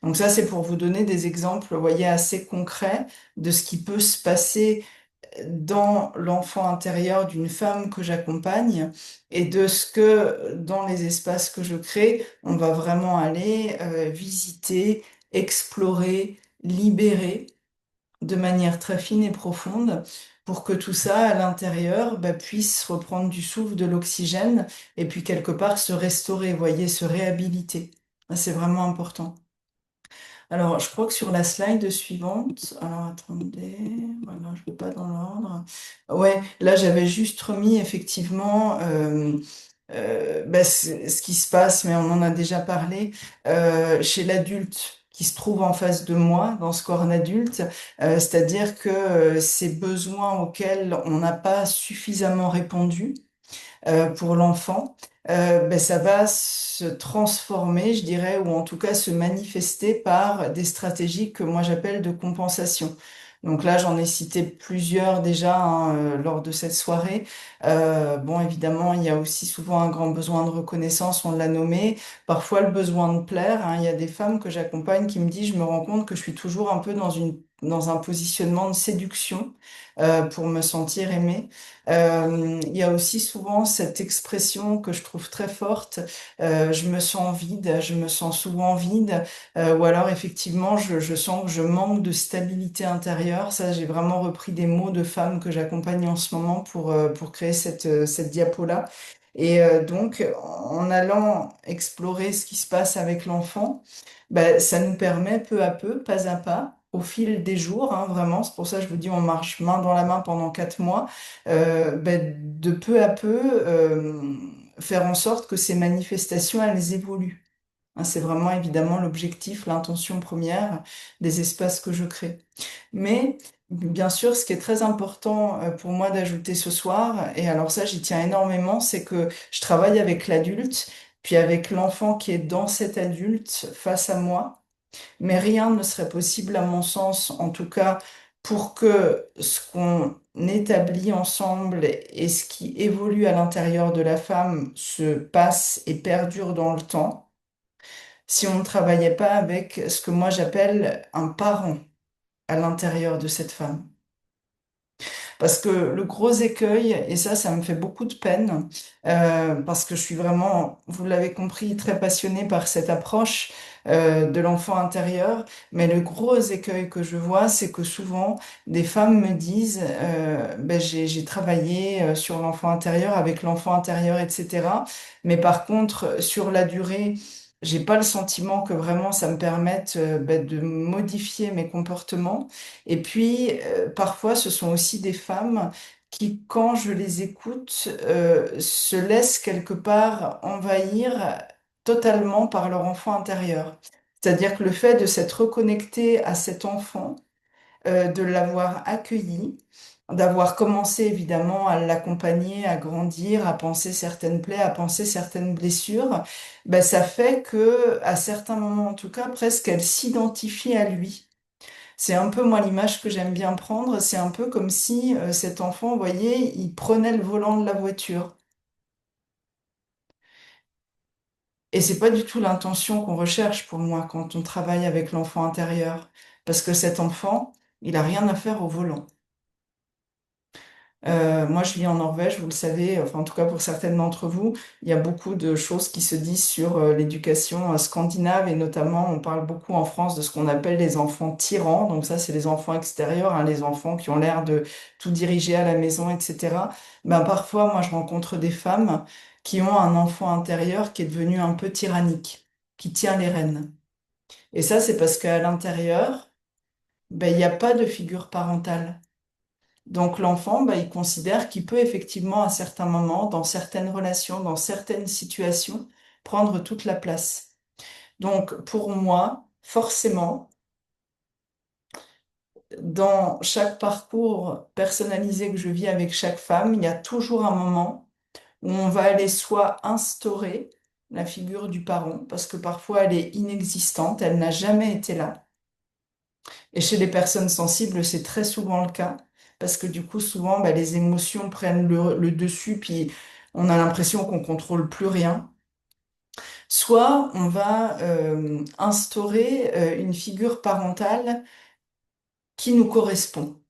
Speaker 1: Donc ça, c'est pour vous donner des exemples, vous voyez, assez concrets de ce qui peut se passer dans l'enfant intérieur d'une femme que j'accompagne et de ce que dans les espaces que je crée, on va vraiment aller visiter, explorer, libérer de manière très fine et profonde pour que tout ça à l'intérieur bah, puisse reprendre du souffle, de l'oxygène et puis quelque part se restaurer, vous voyez, se réhabiliter. C'est vraiment important. Alors, je crois que sur la slide suivante, alors attendez, voilà, je ne vais pas dans l'ordre. Ouais, là j'avais juste remis effectivement ce qui se passe, mais on en a déjà parlé, chez l'adulte qui se trouve en face de moi, dans ce corps d'adulte, c'est-à-dire que ces besoins auxquels on n'a pas suffisamment répondu, pour l'enfant, ça va se transformer, je dirais, ou en tout cas se manifester par des stratégies que moi j'appelle de compensation. Donc là, j'en ai cité plusieurs déjà hein, lors de cette soirée. Bon, évidemment, il y a aussi souvent un grand besoin de reconnaissance, on l'a nommé. Parfois, le besoin de plaire. Hein. Il y a des femmes que j'accompagne qui me disent, je me rends compte que je suis toujours un peu dans un positionnement de séduction pour me sentir aimée. Il y a aussi souvent cette expression que je trouve très forte, je me sens vide, je me sens souvent vide, ou alors effectivement je sens que je manque de stabilité intérieure. Ça, j'ai vraiment repris des mots de femmes que j'accompagne en ce moment pour créer cette diapo-là. Et donc, en allant explorer ce qui se passe avec l'enfant, ça nous permet peu à peu, pas à pas, au fil des jours, hein, vraiment, c'est pour ça que je vous dis, on marche main dans la main pendant 4 mois, de peu à peu faire en sorte que ces manifestations, elles évoluent. Hein, c'est vraiment évidemment l'objectif, l'intention première des espaces que je crée. Mais bien sûr, ce qui est très important pour moi d'ajouter ce soir, et alors ça j'y tiens énormément, c'est que je travaille avec l'adulte, puis avec l'enfant qui est dans cet adulte face à moi. Mais rien ne serait possible, à mon sens, en tout cas, pour que ce qu'on établit ensemble et ce qui évolue à l'intérieur de la femme se passe et perdure dans le temps, si on ne travaillait pas avec ce que moi j'appelle un parent à l'intérieur de cette femme. Parce que le gros écueil, et ça me fait beaucoup de peine, parce que je suis vraiment, vous l'avez compris, très passionnée par cette approche de l'enfant intérieur. Mais le gros écueil que je vois, c'est que souvent, des femmes me disent, j'ai travaillé sur l'enfant intérieur, avec l'enfant intérieur, etc. Mais par contre, sur la durée, j'ai pas le sentiment que vraiment ça me permette de modifier mes comportements. Et puis, parfois, ce sont aussi des femmes qui, quand je les écoute, se laissent quelque part envahir totalement par leur enfant intérieur. C'est-à-dire que le fait de s'être reconnecté à cet enfant, de l'avoir accueilli, d'avoir commencé évidemment à l'accompagner, à grandir, à penser certaines plaies, à penser certaines blessures, ça fait que, à certains moments en tout cas, presque elle s'identifie à lui. C'est un peu moi l'image que j'aime bien prendre, c'est un peu comme si cet enfant, vous voyez, il prenait le volant de la voiture. Et c'est pas du tout l'intention qu'on recherche pour moi quand on travaille avec l'enfant intérieur, parce que cet enfant, il a rien à faire au volant. Moi, je vis en Norvège, vous le savez, enfin en tout cas pour certaines d'entre vous, il y a beaucoup de choses qui se disent sur l'éducation scandinave et notamment on parle beaucoup en France de ce qu'on appelle les enfants tyrans. Donc ça, c'est les enfants extérieurs, hein, les enfants qui ont l'air de tout diriger à la maison, etc. Parfois, moi, je rencontre des femmes qui ont un enfant intérieur qui est devenu un peu tyrannique, qui tient les rênes. Et ça, c'est parce qu'à l'intérieur, il n'y a pas de figure parentale. Donc l'enfant, il considère qu'il peut effectivement à certains moments, dans certaines relations, dans certaines situations, prendre toute la place. Donc pour moi, forcément, dans chaque parcours personnalisé que je vis avec chaque femme, il y a toujours un moment où on va aller soit instaurer la figure du parent, parce que parfois elle est inexistante, elle n'a jamais été là. Et chez les personnes sensibles, c'est très souvent le cas, parce que du coup, souvent, les émotions prennent le dessus, puis on a l'impression qu'on contrôle plus rien. Soit on va instaurer une figure parentale qui nous correspond.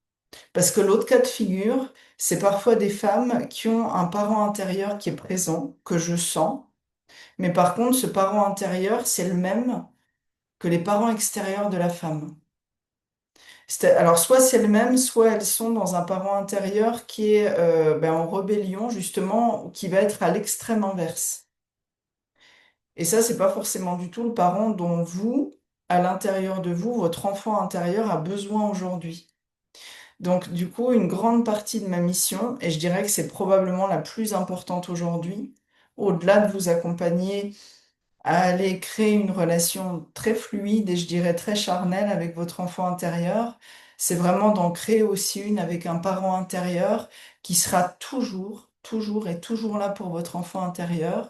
Speaker 1: Parce que l'autre cas de figure, c'est parfois des femmes qui ont un parent intérieur qui est présent, que je sens, mais par contre, ce parent intérieur, c'est le même que les parents extérieurs de la femme. Alors, soit c'est le même, soit elles sont dans un parent intérieur qui est en rébellion, justement, qui va être à l'extrême inverse. Et ça, c'est pas forcément du tout le parent dont vous, à l'intérieur de vous, votre enfant intérieur a besoin aujourd'hui. Donc, du coup, une grande partie de ma mission, et je dirais que c'est probablement la plus importante aujourd'hui, au-delà de vous accompagner à aller créer une relation très fluide et je dirais très charnelle avec votre enfant intérieur, c'est vraiment d'en créer aussi une avec un parent intérieur qui sera toujours, toujours et toujours là pour votre enfant intérieur,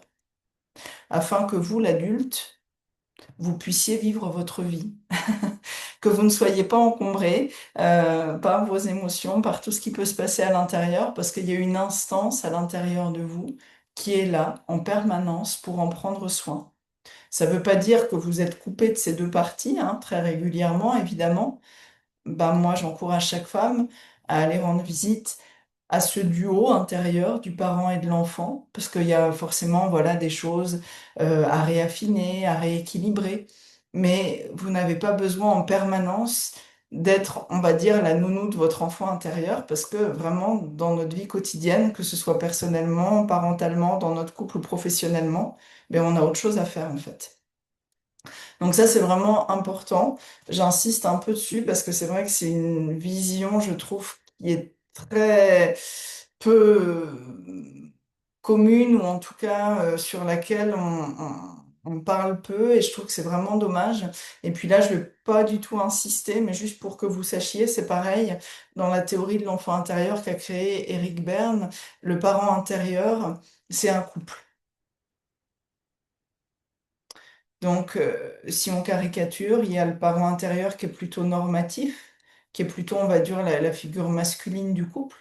Speaker 1: afin que vous, l'adulte, vous puissiez vivre votre vie, que vous ne soyez pas encombré par vos émotions, par tout ce qui peut se passer à l'intérieur, parce qu'il y a une instance à l'intérieur de vous qui est là en permanence pour en prendre soin. Ça ne veut pas dire que vous êtes coupé de ces deux parties, hein, très régulièrement, évidemment. Ben, moi, j'encourage chaque femme à aller rendre visite à ce duo intérieur du parent et de l'enfant, parce qu'il y a forcément, voilà, des choses à réaffiner, à rééquilibrer. Mais vous n'avez pas besoin en permanence d'être, on va dire, la nounou de votre enfant intérieur, parce que vraiment, dans notre vie quotidienne, que ce soit personnellement, parentalement, dans notre couple ou professionnellement, ben, on a autre chose à faire, en fait. Donc ça, c'est vraiment important. J'insiste un peu dessus parce que c'est vrai que c'est une vision, je trouve, qui est très peu commune ou en tout cas sur laquelle on parle peu et je trouve que c'est vraiment dommage. Et puis là, je vais pas du tout insister, mais juste pour que vous sachiez, c'est pareil dans la théorie de l'enfant intérieur qu'a créé Eric Berne, le parent intérieur, c'est un couple. Donc, si on caricature, il y a le parent intérieur qui est plutôt normatif, qui est plutôt, on va dire, la figure masculine du couple,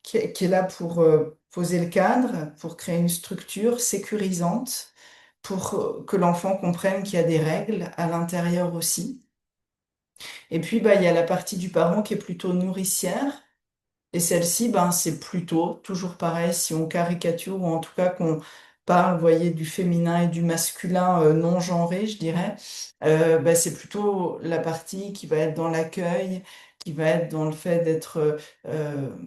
Speaker 1: qui est là pour poser le cadre, pour créer une structure sécurisante, pour que l'enfant comprenne qu'il y a des règles à l'intérieur aussi. Et puis, bah, il y a la partie du parent qui est plutôt nourricière, et celle-ci, ben, c'est plutôt, toujours pareil, si on caricature, ou en tout cas qu'on parle, vous voyez, du féminin et du masculin non genré, je dirais, ben, c'est plutôt la partie qui va être dans l'accueil, qui va être dans le fait d'être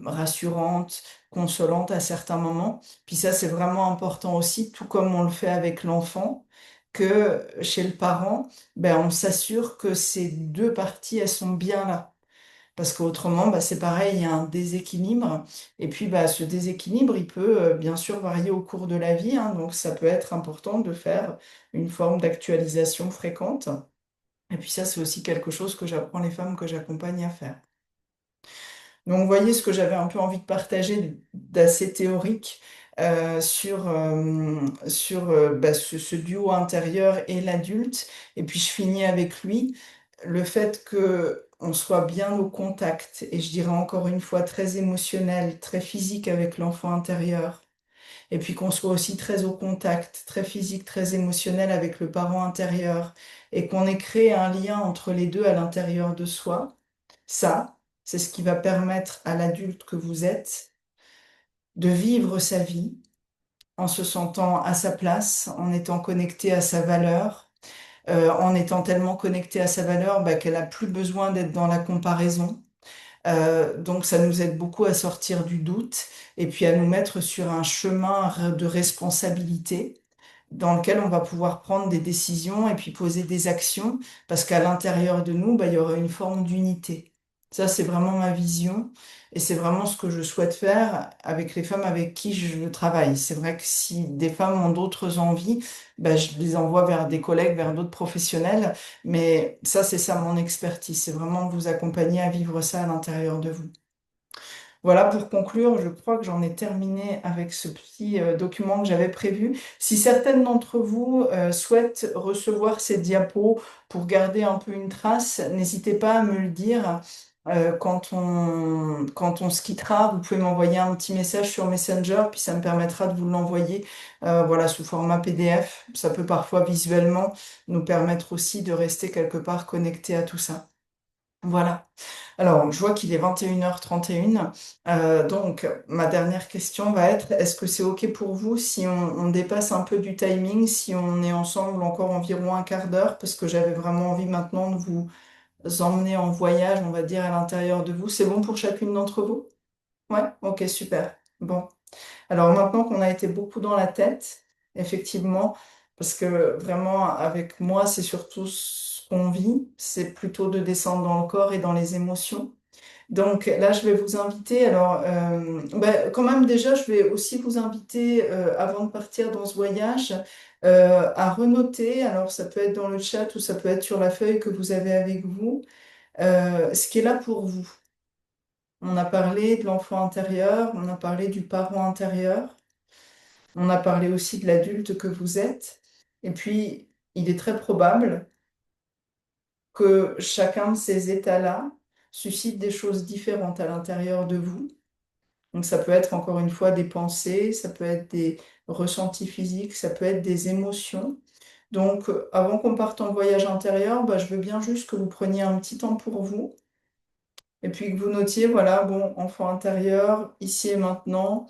Speaker 1: rassurante, consolante à certains moments. Puis ça, c'est vraiment important aussi, tout comme on le fait avec l'enfant, que chez le parent, ben, on s'assure que ces deux parties, elles sont bien là. Parce qu'autrement, bah, c'est pareil, il y a un déséquilibre. Et puis, bah, ce déséquilibre, il peut bien sûr varier au cours de la vie, hein. Donc, ça peut être important de faire une forme d'actualisation fréquente. Et puis, ça, c'est aussi quelque chose que j'apprends les femmes que j'accompagne à faire. Donc, vous voyez ce que j'avais un peu envie de partager d'assez théorique sur bah, ce duo intérieur et l'adulte. Et puis, je finis avec lui, le fait que on soit bien au contact, et je dirais encore une fois très émotionnel, très physique avec l'enfant intérieur, et puis qu'on soit aussi très au contact, très physique, très émotionnel avec le parent intérieur, et qu'on ait créé un lien entre les deux à l'intérieur de soi. Ça, c'est ce qui va permettre à l'adulte que vous êtes de vivre sa vie en se sentant à sa place, en étant connecté à sa valeur, en étant tellement connecté à sa valeur bah, qu'elle n'a plus besoin d'être dans la comparaison. Donc ça nous aide beaucoup à sortir du doute et puis à nous mettre sur un chemin de responsabilité dans lequel on va pouvoir prendre des décisions et puis poser des actions, parce qu'à l'intérieur de nous, bah, il y aura une forme d'unité. Ça, c'est vraiment ma vision et c'est vraiment ce que je souhaite faire avec les femmes avec qui je travaille. C'est vrai que si des femmes ont d'autres envies, bah, je les envoie vers des collègues, vers d'autres professionnels, mais ça, c'est ça mon expertise, c'est vraiment vous accompagner à vivre ça à l'intérieur de vous. Voilà, pour conclure, je crois que j'en ai terminé avec ce petit document que j'avais prévu. Si certaines d'entre vous souhaitent recevoir ces diapos pour garder un peu une trace, n'hésitez pas à me le dire. Quand on se quittera, vous pouvez m'envoyer un petit message sur Messenger, puis ça me permettra de vous l'envoyer voilà, sous format PDF. Ça peut parfois visuellement nous permettre aussi de rester quelque part connecté à tout ça. Voilà. Alors, je vois qu'il est 21h31. Donc, ma dernière question va être, est-ce que c'est OK pour vous si on dépasse un peu du timing, si on est ensemble encore environ un quart d'heure, parce que j'avais vraiment envie maintenant de vous emmener en voyage, on va dire, à l'intérieur de vous. C'est bon pour chacune d'entre vous? Ouais? OK, super. Bon. Alors maintenant qu'on a été beaucoup dans la tête, effectivement, parce que vraiment avec moi, c'est surtout ce qu'on vit, c'est plutôt de descendre dans le corps et dans les émotions. Donc là, je vais vous inviter. Alors, quand même, déjà, je vais aussi vous inviter, avant de partir dans ce voyage, à renoter. Alors, ça peut être dans le chat ou ça peut être sur la feuille que vous avez avec vous, ce qui est là pour vous. On a parlé de l'enfant intérieur, on a parlé du parent intérieur, on a parlé aussi de l'adulte que vous êtes. Et puis, il est très probable que chacun de ces états-là suscite des choses différentes à l'intérieur de vous. Donc ça peut être encore une fois des pensées, ça peut être des ressentis physiques, ça peut être des émotions. Donc avant qu'on parte en voyage intérieur, je veux bien juste que vous preniez un petit temps pour vous et puis que vous notiez, voilà, bon, enfant intérieur, ici et maintenant,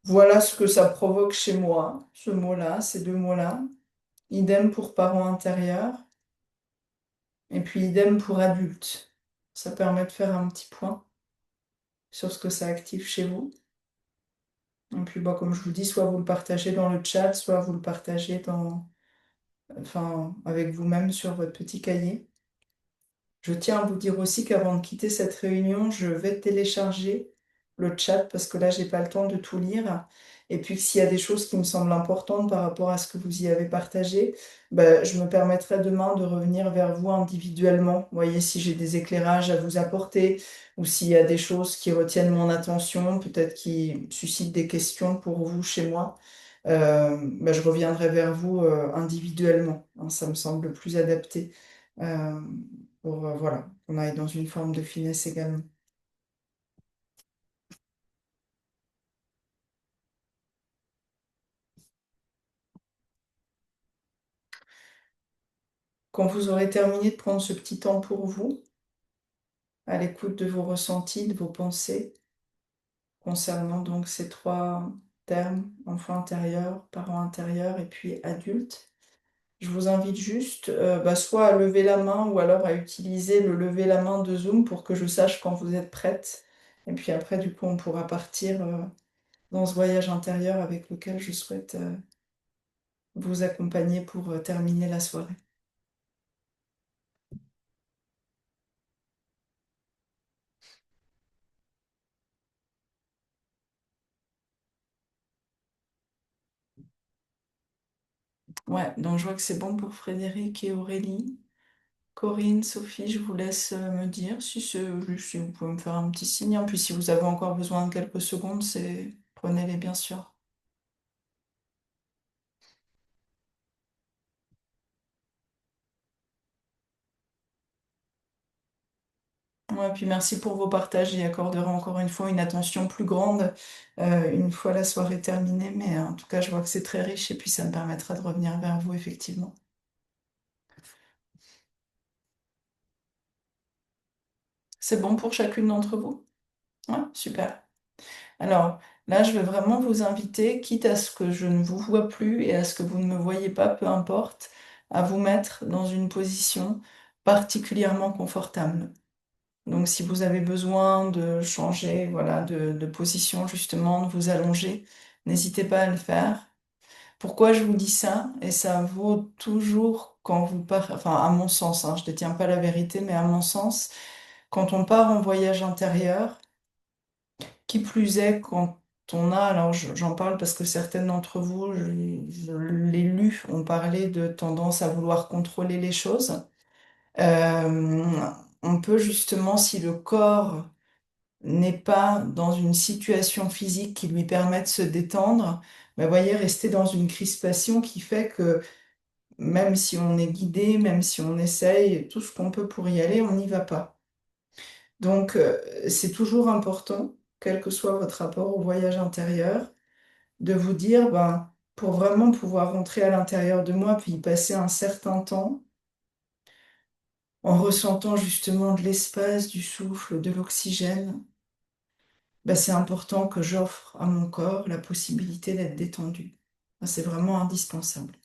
Speaker 1: voilà ce que ça provoque chez moi, ce mot-là, ces deux mots-là. Idem pour parent intérieur et puis idem pour adulte. Ça permet de faire un petit point sur ce que ça active chez vous. Et puis, comme je vous dis, soit vous le partagez dans le chat, soit vous le partagez enfin, avec vous-même sur votre petit cahier. Je tiens à vous dire aussi qu'avant de quitter cette réunion, je vais télécharger le chat parce que là, j'ai pas le temps de tout lire. Et puis, s'il y a des choses qui me semblent importantes par rapport à ce que vous y avez partagé, je me permettrai demain de revenir vers vous individuellement. Vous voyez, si j'ai des éclairages à vous apporter ou s'il y a des choses qui retiennent mon attention, peut-être qui suscitent des questions pour vous chez moi, je reviendrai vers vous individuellement, hein. Ça me semble plus adapté. Euh, pour voilà, qu'on aille dans une forme de finesse également. Quand vous aurez terminé de prendre ce petit temps pour vous, à l'écoute de vos ressentis, de vos pensées, concernant donc ces trois termes, enfant intérieur, parent intérieur et puis adulte, je vous invite juste soit à lever la main ou alors à utiliser le lever la main de Zoom pour que je sache quand vous êtes prête. Et puis après, du coup, on pourra partir dans ce voyage intérieur avec lequel je souhaite vous accompagner pour terminer la soirée. Ouais, donc je vois que c'est bon pour Frédéric et Aurélie. Corinne, Sophie, je vous laisse me dire si vous pouvez me faire un petit signe, hein. Puis si vous avez encore besoin de quelques secondes, prenez-les bien sûr. Ouais, puis merci pour vos partages. J'y accorderai encore une fois une attention plus grande une fois la soirée terminée. Mais en tout cas, je vois que c'est très riche et puis ça me permettra de revenir vers vous effectivement. C'est bon pour chacune d'entre vous? Ouais, super. Alors là, je vais vraiment vous inviter, quitte à ce que je ne vous vois plus et à ce que vous ne me voyez pas, peu importe, à vous mettre dans une position particulièrement confortable. Donc si vous avez besoin de changer, voilà, de position justement, de vous allonger, n'hésitez pas à le faire. Pourquoi je vous dis ça? Et ça vaut toujours quand vous partez, enfin à mon sens, hein, je ne détiens pas la vérité, mais à mon sens, quand on part en voyage intérieur, qui plus est, quand on a, alors j'en parle parce que certaines d'entre vous, je l'ai lu, ont parlé de tendance à vouloir contrôler les choses. Euh, on peut justement, si le corps n'est pas dans une situation physique qui lui permet de se détendre, voyez, rester dans une crispation qui fait que même si on est guidé, même si on essaye tout ce qu'on peut pour y aller, on n'y va pas. Donc, c'est toujours important, quel que soit votre rapport au voyage intérieur, de vous dire, pour vraiment pouvoir rentrer à l'intérieur de moi, puis y passer un certain temps, en ressentant justement de l'espace, du souffle, de l'oxygène, c'est important que j'offre à mon corps la possibilité d'être détendu. C'est vraiment indispensable.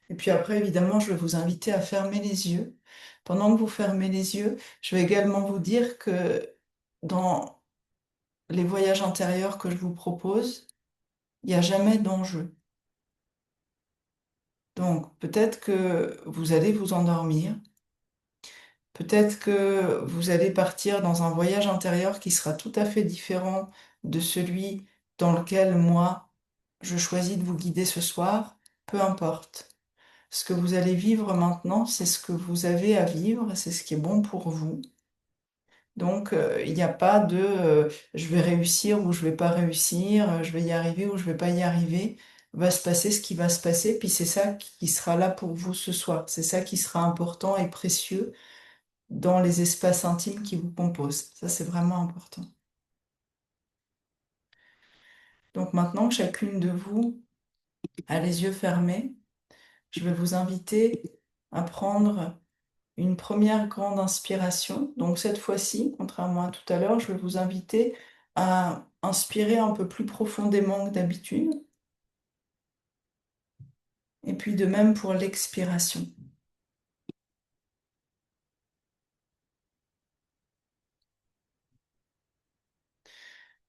Speaker 1: Et puis après, évidemment, je vais vous inviter à fermer les yeux. Pendant que vous fermez les yeux, je vais également vous dire que dans les voyages intérieurs que je vous propose, il n'y a jamais d'enjeu. Donc, peut-être que vous allez vous endormir, Peut-être que vous allez partir dans un voyage intérieur qui sera tout à fait différent de celui dans lequel moi, je choisis de vous guider ce soir. Peu importe. Ce que vous allez vivre maintenant, c'est ce que vous avez à vivre, c'est ce qui est bon pour vous. Donc, il n'y a pas de je vais réussir ou je vais pas réussir, je vais y arriver ou je vais pas y arriver. Va se passer ce qui va se passer, puis c'est ça qui sera là pour vous ce soir. C'est ça qui sera important et précieux dans les espaces intimes qui vous composent. Ça, c'est vraiment important. Donc maintenant que chacune de vous a les yeux fermés, je vais vous inviter à prendre une première grande inspiration. Donc cette fois-ci, contrairement à tout à l'heure, je vais vous inviter à inspirer un peu plus profondément que d'habitude. Et puis de même pour l'expiration.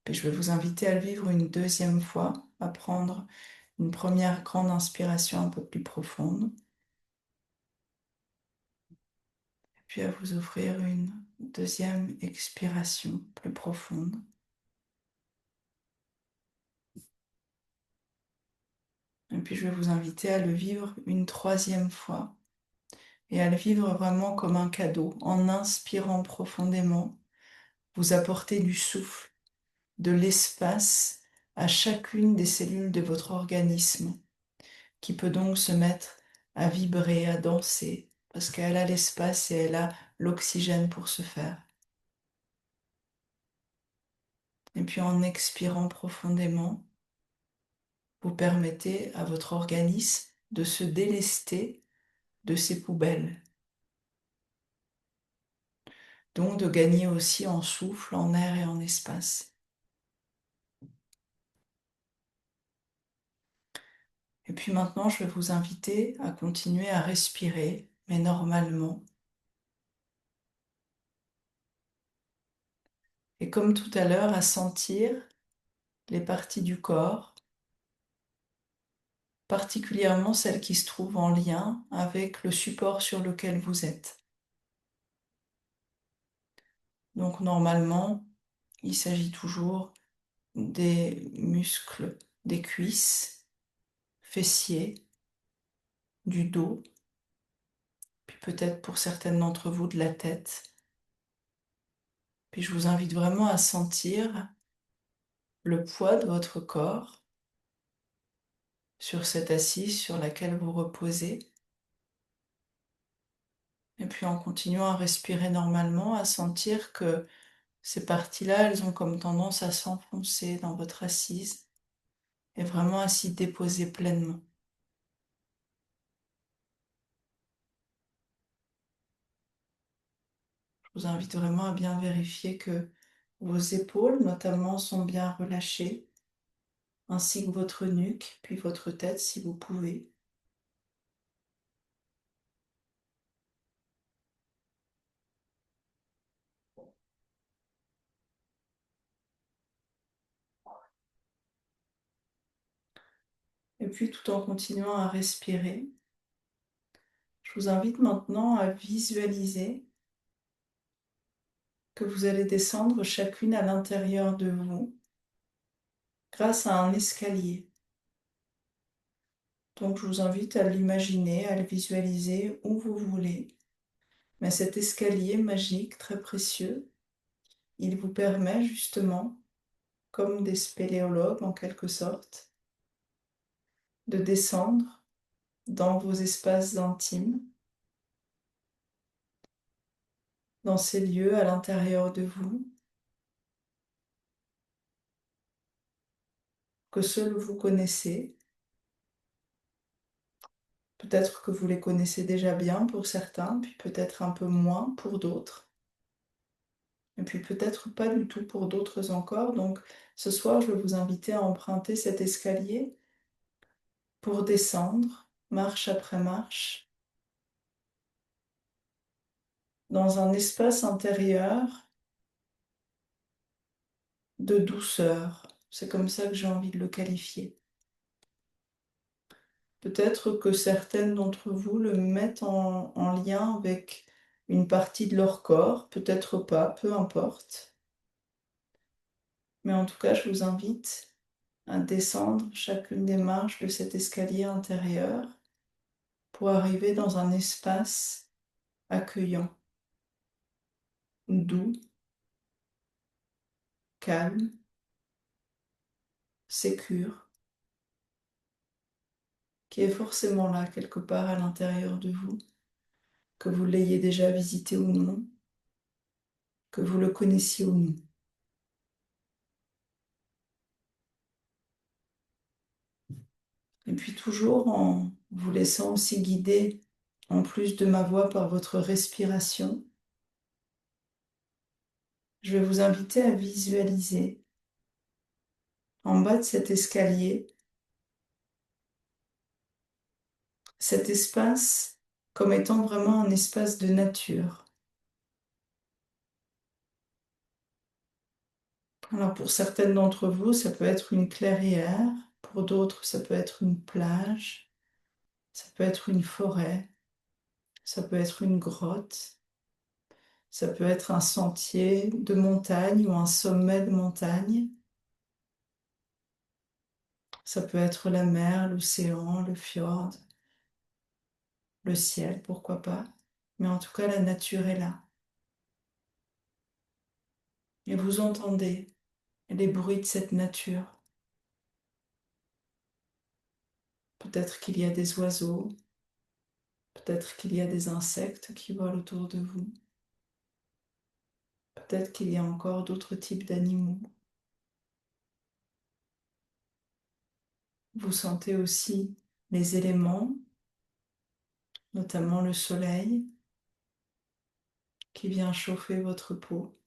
Speaker 1: Puis je vais vous inviter à le vivre une deuxième fois, à prendre une première grande inspiration un peu plus profonde. Puis à vous offrir une deuxième expiration plus profonde. Et puis je vais vous inviter à le vivre une troisième fois et à le vivre vraiment comme un cadeau. En inspirant profondément, vous apportez du souffle, de l'espace à chacune des cellules de votre organisme, qui peut donc se mettre à vibrer, à danser, parce qu'elle a l'espace et elle a l'oxygène pour se faire. Et puis en expirant profondément, vous permettez à votre organisme de se délester de ses poubelles. Donc de gagner aussi en souffle, en air et en espace. Et puis maintenant, je vais vous inviter à continuer à respirer, mais normalement. Et comme tout à l'heure, à sentir les parties du corps, particulièrement celles qui se trouvent en lien avec le support sur lequel vous êtes. Donc normalement, il s'agit toujours des muscles des cuisses, fessiers, du dos, puis peut-être pour certaines d'entre vous de la tête. Puis je vous invite vraiment à sentir le poids de votre corps sur cette assise sur laquelle vous reposez. Et puis en continuant à respirer normalement, à sentir que ces parties-là, elles ont comme tendance à s'enfoncer dans votre assise et vraiment à s'y déposer pleinement. Je vous invite vraiment à bien vérifier que vos épaules, notamment, sont bien relâchées, ainsi que votre nuque, puis votre tête si vous pouvez. Et puis tout en continuant à respirer, je vous invite maintenant à visualiser que vous allez descendre chacune à l'intérieur de vous grâce à un escalier. Donc je vous invite à l'imaginer, à le visualiser où vous voulez. Mais cet escalier magique, très précieux, il vous permet justement, comme des spéléologues en quelque sorte, de descendre dans vos espaces intimes, dans ces lieux à l'intérieur de vous, que seuls vous connaissez. Peut-être que vous les connaissez déjà bien pour certains, puis peut-être un peu moins pour d'autres. Et puis peut-être pas du tout pour d'autres encore. Donc ce soir, je vais vous inviter à emprunter cet escalier pour descendre, marche après marche, dans un espace intérieur de douceur. C'est comme ça que j'ai envie de le qualifier. Peut-être que certaines d'entre vous le mettent en lien avec une partie de leur corps, peut-être pas, peu importe. Mais en tout cas, je vous invite à descendre chacune des marches de cet escalier intérieur pour arriver dans un espace accueillant, doux, calme, sécure, qui est forcément là quelque part à l'intérieur de vous, que vous l'ayez déjà visité ou non, que vous le connaissiez ou non. Et puis toujours en vous laissant aussi guider, en plus de ma voix, par votre respiration, je vais vous inviter à visualiser en bas de cet escalier, cet espace comme étant vraiment un espace de nature. Alors pour certaines d'entre vous, ça peut être une clairière, pour d'autres, ça peut être une plage, ça peut être une forêt, ça peut être une grotte, ça peut être un sentier de montagne ou un sommet de montagne, ça peut être la mer, l'océan, le fjord, le ciel, pourquoi pas. Mais en tout cas, la nature est là. Et vous entendez les bruits de cette nature. Peut-être qu'il y a des oiseaux, peut-être qu'il y a des insectes qui volent autour de vous. Peut-être qu'il y a encore d'autres types d'animaux. Vous sentez aussi les éléments, notamment le soleil, qui vient chauffer votre peau.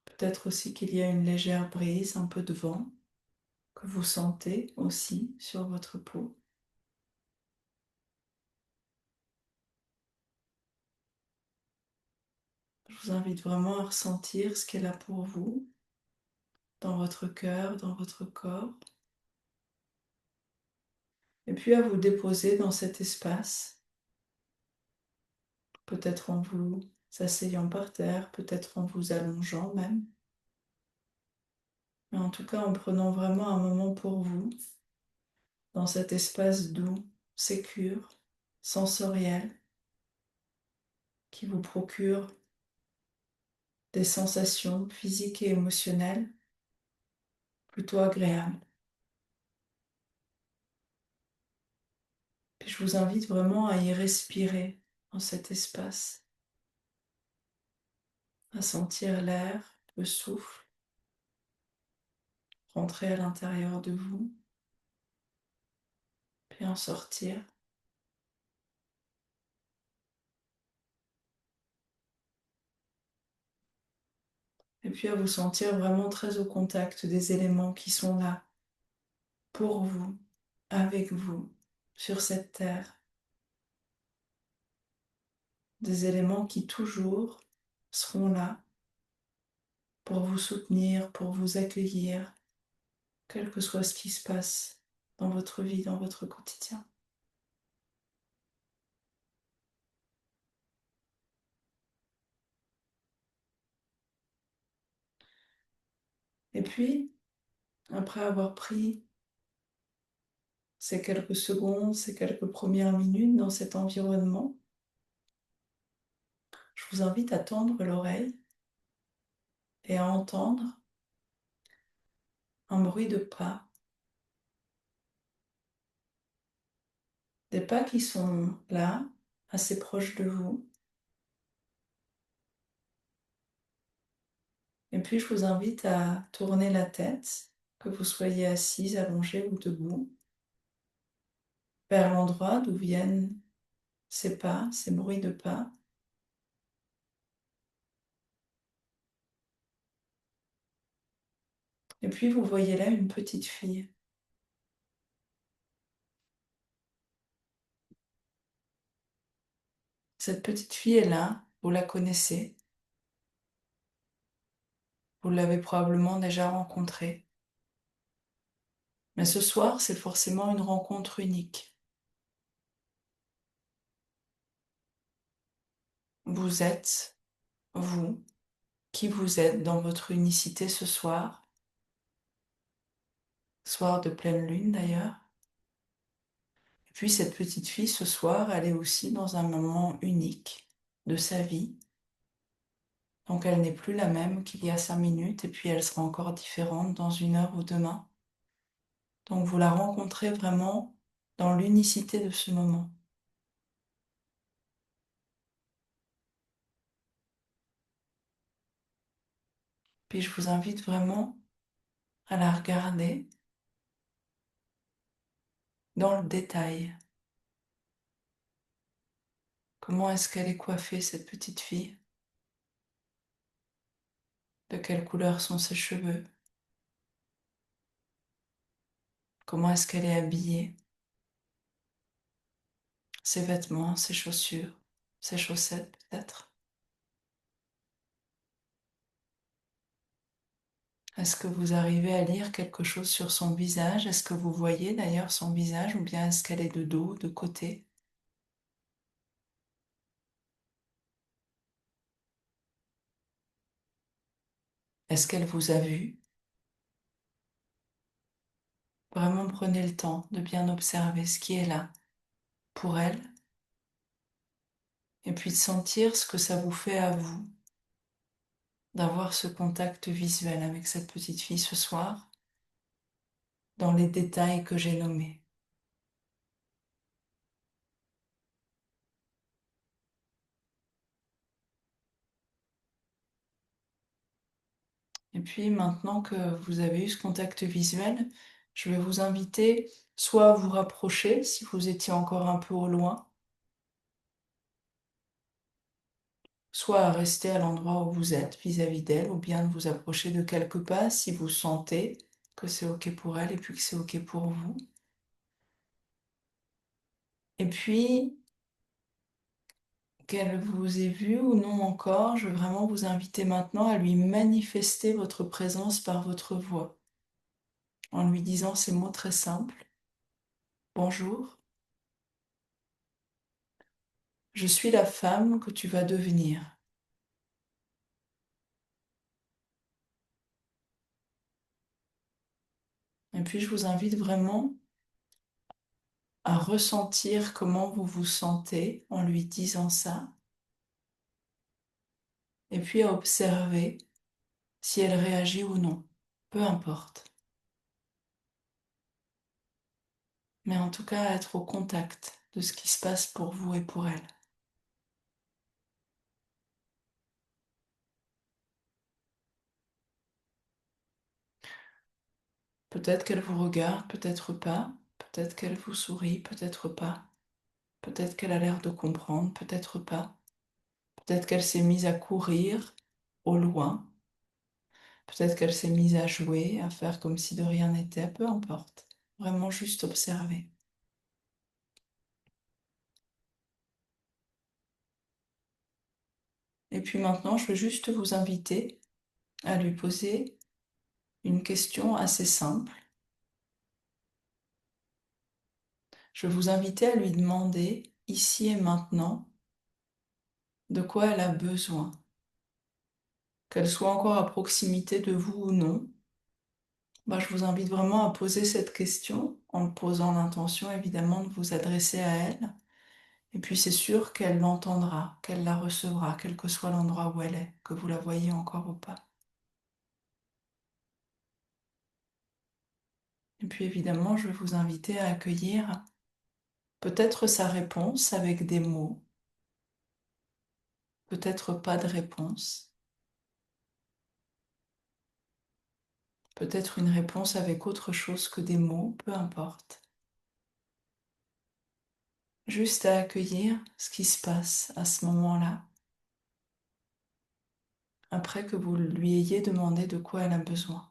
Speaker 1: Peut-être aussi qu'il y a une légère brise, un peu de vent, que vous sentez aussi sur votre peau. Je vous invite vraiment à ressentir ce qu'est là pour vous, dans votre cœur, dans votre corps, et puis à vous déposer dans cet espace, peut-être en vous asseyant par terre, peut-être en vous allongeant même, mais en tout cas en prenant vraiment un moment pour vous, dans cet espace doux, sécure, sensoriel, qui vous procure des sensations physiques et émotionnelles plutôt agréables. Puis je vous invite vraiment à y respirer dans cet espace, à sentir l'air, le souffle, rentrer à l'intérieur de vous, puis en sortir. Et puis à vous sentir vraiment très au contact des éléments qui sont là, pour vous, avec vous, sur cette terre. Des éléments qui toujours seront là pour vous soutenir, pour vous accueillir, quel que soit ce qui se passe dans votre vie, dans votre quotidien. Et puis, après avoir pris ces quelques secondes, ces quelques premières minutes dans cet environnement, je vous invite à tendre l'oreille et à entendre un bruit de pas. Des pas qui sont là, assez proches de vous. Et puis, je vous invite à tourner la tête, que vous soyez assise, allongée ou debout, vers l'endroit d'où viennent ces pas, ces bruits de pas. Et puis, vous voyez là une petite fille. Cette petite fille est là, vous la connaissez, vous l'avez probablement déjà rencontrée. Mais ce soir, c'est forcément une rencontre unique. vous êtes, vous, qui vous êtes dans votre unicité ce soir, soir de pleine lune d'ailleurs. Et puis cette petite fille ce soir, elle est aussi dans un moment unique de sa vie. Donc elle n'est plus la même qu'il y a 5 minutes et puis elle sera encore différente dans 1 heure ou demain. Donc vous la rencontrez vraiment dans l'unicité de ce moment. Puis je vous invite vraiment à la regarder dans le détail. Comment est-ce qu'elle est coiffée, cette petite fille? De quelle couleur sont ses cheveux? Comment est-ce qu'elle est habillée? Ses vêtements, ses chaussures, ses chaussettes peut-être? Est-ce que vous arrivez à lire quelque chose sur son visage? Est-ce que vous voyez d'ailleurs son visage ou bien est-ce qu'elle est de dos, de côté? Est-ce qu'elle vous a vu? Vraiment prenez le temps de bien observer ce qui est là pour elle et puis de sentir ce que ça vous fait à vous d'avoir ce contact visuel avec cette petite fille ce soir dans les détails que j'ai nommés. Et puis maintenant que vous avez eu ce contact visuel, je vais vous inviter soit à vous rapprocher si vous étiez encore un peu au loin, soit à rester à l'endroit où vous êtes vis-à-vis d'elle, ou bien de vous approcher de quelques pas si vous sentez que c'est OK pour elle et puis que c'est OK pour vous. Et puis, qu'elle vous ait vu ou non encore, je veux vraiment vous inviter maintenant à lui manifester votre présence par votre voix, en lui disant ces mots très simples. Bonjour, je suis la femme que tu vas devenir. Et puis je vous invite vraiment à ressentir comment vous vous sentez en lui disant ça, et puis à observer si elle réagit ou non, peu importe. Mais en tout cas, à être au contact de ce qui se passe pour vous et pour elle. Peut-être qu'elle vous regarde, peut-être pas, peut-être qu'elle vous sourit, peut-être pas, peut-être qu'elle a l'air de comprendre, peut-être pas, peut-être qu'elle s'est mise à courir au loin, peut-être qu'elle s'est mise à jouer, à faire comme si de rien n'était, peu importe. Vraiment juste observer. Et puis maintenant, je veux juste vous inviter à lui poser une question assez simple. Je vais vous inviter à lui demander, ici et maintenant, de quoi elle a besoin. Qu'elle soit encore à proximité de vous ou non, je vous invite vraiment à poser cette question en posant l'intention évidemment de vous adresser à elle. Et puis c'est sûr qu'elle l'entendra, qu'elle la recevra, quel que soit l'endroit où elle est, que vous la voyez encore ou pas. Et puis évidemment, je vais vous inviter à accueillir peut-être sa réponse avec des mots, peut-être pas de réponse, peut-être une réponse avec autre chose que des mots, peu importe. Juste à accueillir ce qui se passe à ce moment-là, après que vous lui ayez demandé de quoi elle a besoin.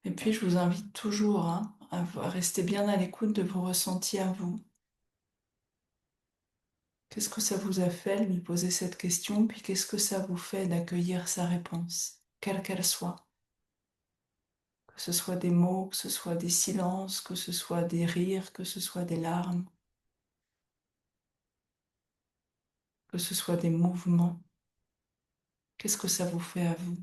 Speaker 1: Et puis je vous invite toujours rester bien à l'écoute de vos ressentis à vous. Qu'est-ce que ça vous a fait de lui poser cette question, puis qu'est-ce que ça vous fait d'accueillir sa réponse, quelle qu'elle soit? Que ce soit des mots, que ce soit des silences, que ce soit des rires, que ce soit des larmes, que ce soit des mouvements. Qu'est-ce que ça vous fait à vous?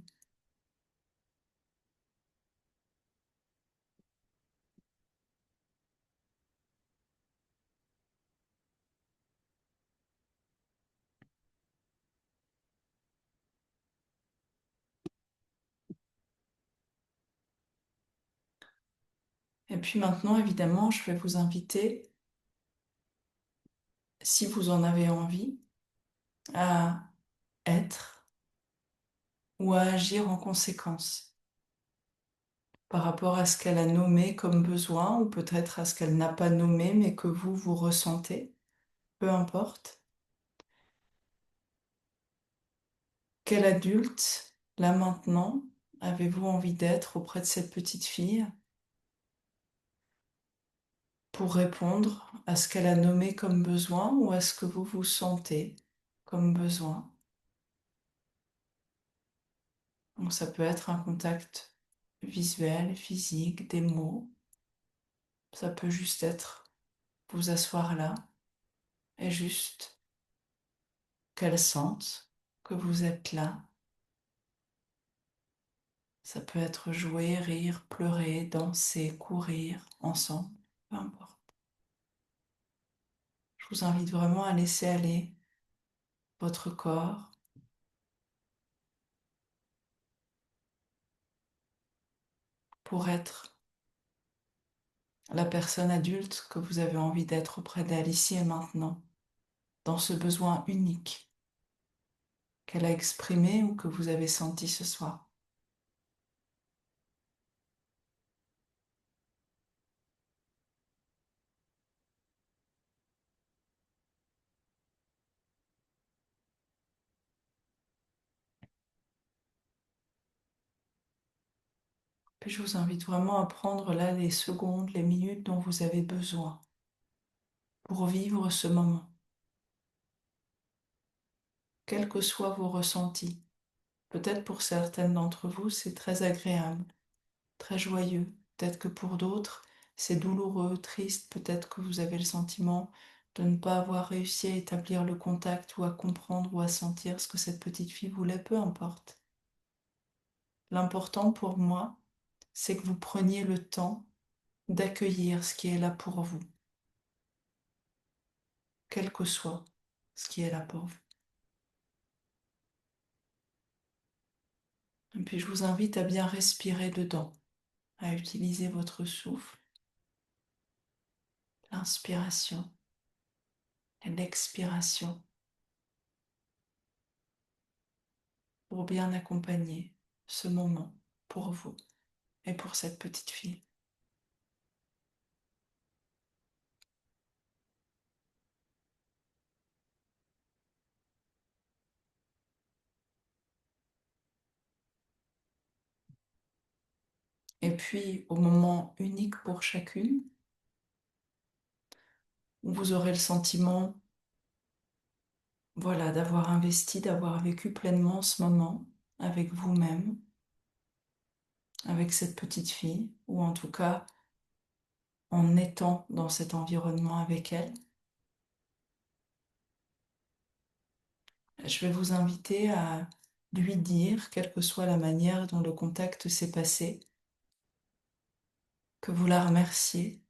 Speaker 1: Et puis maintenant, évidemment, je vais vous inviter, si vous en avez envie, à être ou à agir en conséquence par rapport à ce qu'elle a nommé comme besoin ou peut-être à ce qu'elle n'a pas nommé mais que vous ressentez, peu importe. Quel adulte, là maintenant, avez-vous envie d'être auprès de cette petite fille pour répondre à ce qu'elle a nommé comme besoin ou à ce que vous vous sentez comme besoin? Donc ça peut être un contact visuel, physique, des mots. Ça peut juste être vous asseoir là et juste qu'elle sente que vous êtes là. Ça peut être jouer, rire, pleurer, danser, courir ensemble, peu importe. Je vous invite vraiment à laisser aller votre corps pour être la personne adulte que vous avez envie d'être auprès d'elle ici et maintenant, dans ce besoin unique qu'elle a exprimé ou que vous avez senti ce soir. Puis je vous invite vraiment à prendre là les secondes, les minutes dont vous avez besoin pour vivre ce moment, quels que soient vos ressentis. Peut-être pour certaines d'entre vous, c'est très agréable, très joyeux. Peut-être que pour d'autres, c'est douloureux, triste. Peut-être que vous avez le sentiment de ne pas avoir réussi à établir le contact ou à comprendre ou à sentir ce que cette petite fille voulait, peu importe. L'important pour moi, c'est que vous preniez le temps d'accueillir ce qui est là pour vous, quel que soit ce qui est là pour vous. Et puis je vous invite à bien respirer dedans, à utiliser votre souffle, l'inspiration et l'expiration pour bien accompagner ce moment pour vous et pour cette petite fille. Et puis, au moment unique pour chacune, où vous aurez le sentiment, voilà, d'avoir investi, d'avoir vécu pleinement ce moment avec vous-même, avec cette petite fille, ou en tout cas en étant dans cet environnement avec elle, je vais vous inviter à lui dire, quelle que soit la manière dont le contact s'est passé, que vous la remerciez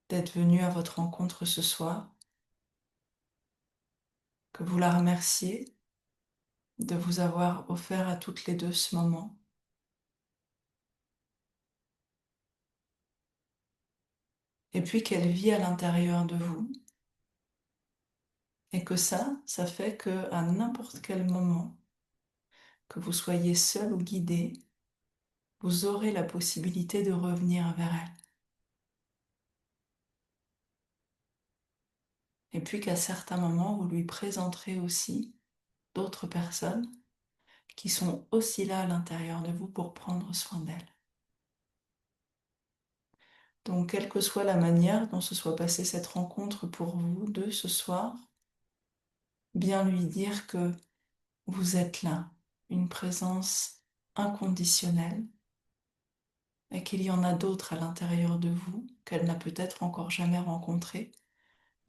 Speaker 1: d'être venue à votre rencontre ce soir, que vous la remerciez de vous avoir offert à toutes les deux ce moment, et puis qu'elle vit à l'intérieur de vous, et que ça fait que à n'importe quel moment, que vous soyez seul ou guidé, vous aurez la possibilité de revenir vers elle. Et puis qu'à certains moments, vous lui présenterez aussi d'autres personnes qui sont aussi là à l'intérieur de vous pour prendre soin d'elle. Donc, quelle que soit la manière dont se soit passée cette rencontre pour vous deux ce soir, bien lui dire que vous êtes là, une présence inconditionnelle, et qu'il y en a d'autres à l'intérieur de vous qu'elle n'a peut-être encore jamais rencontrées,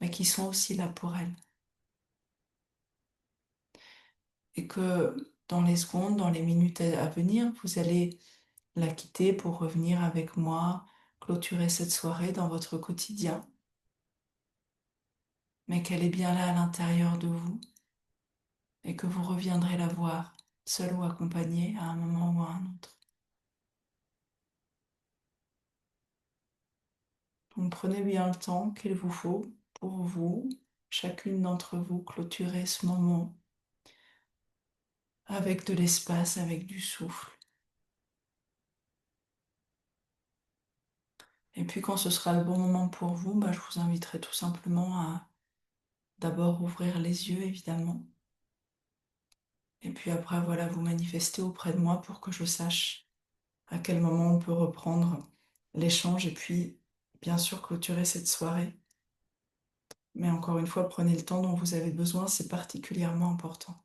Speaker 1: mais qui sont aussi là pour elle. Et que dans les secondes, dans les minutes à venir, vous allez la quitter pour revenir avec moi, clôturer cette soirée dans votre quotidien, mais qu'elle est bien là à l'intérieur de vous et que vous reviendrez la voir, seul ou accompagné, à un moment ou à un autre. Donc prenez bien le temps qu'il vous faut pour vous, chacune d'entre vous, clôturer ce moment avec de l'espace, avec du souffle. Et puis quand ce sera le bon moment pour vous, je vous inviterai tout simplement à d'abord ouvrir les yeux, évidemment. Et puis après, voilà, vous manifester auprès de moi pour que je sache à quel moment on peut reprendre l'échange et puis, bien sûr, clôturer cette soirée. Mais encore une fois, prenez le temps dont vous avez besoin, c'est particulièrement important.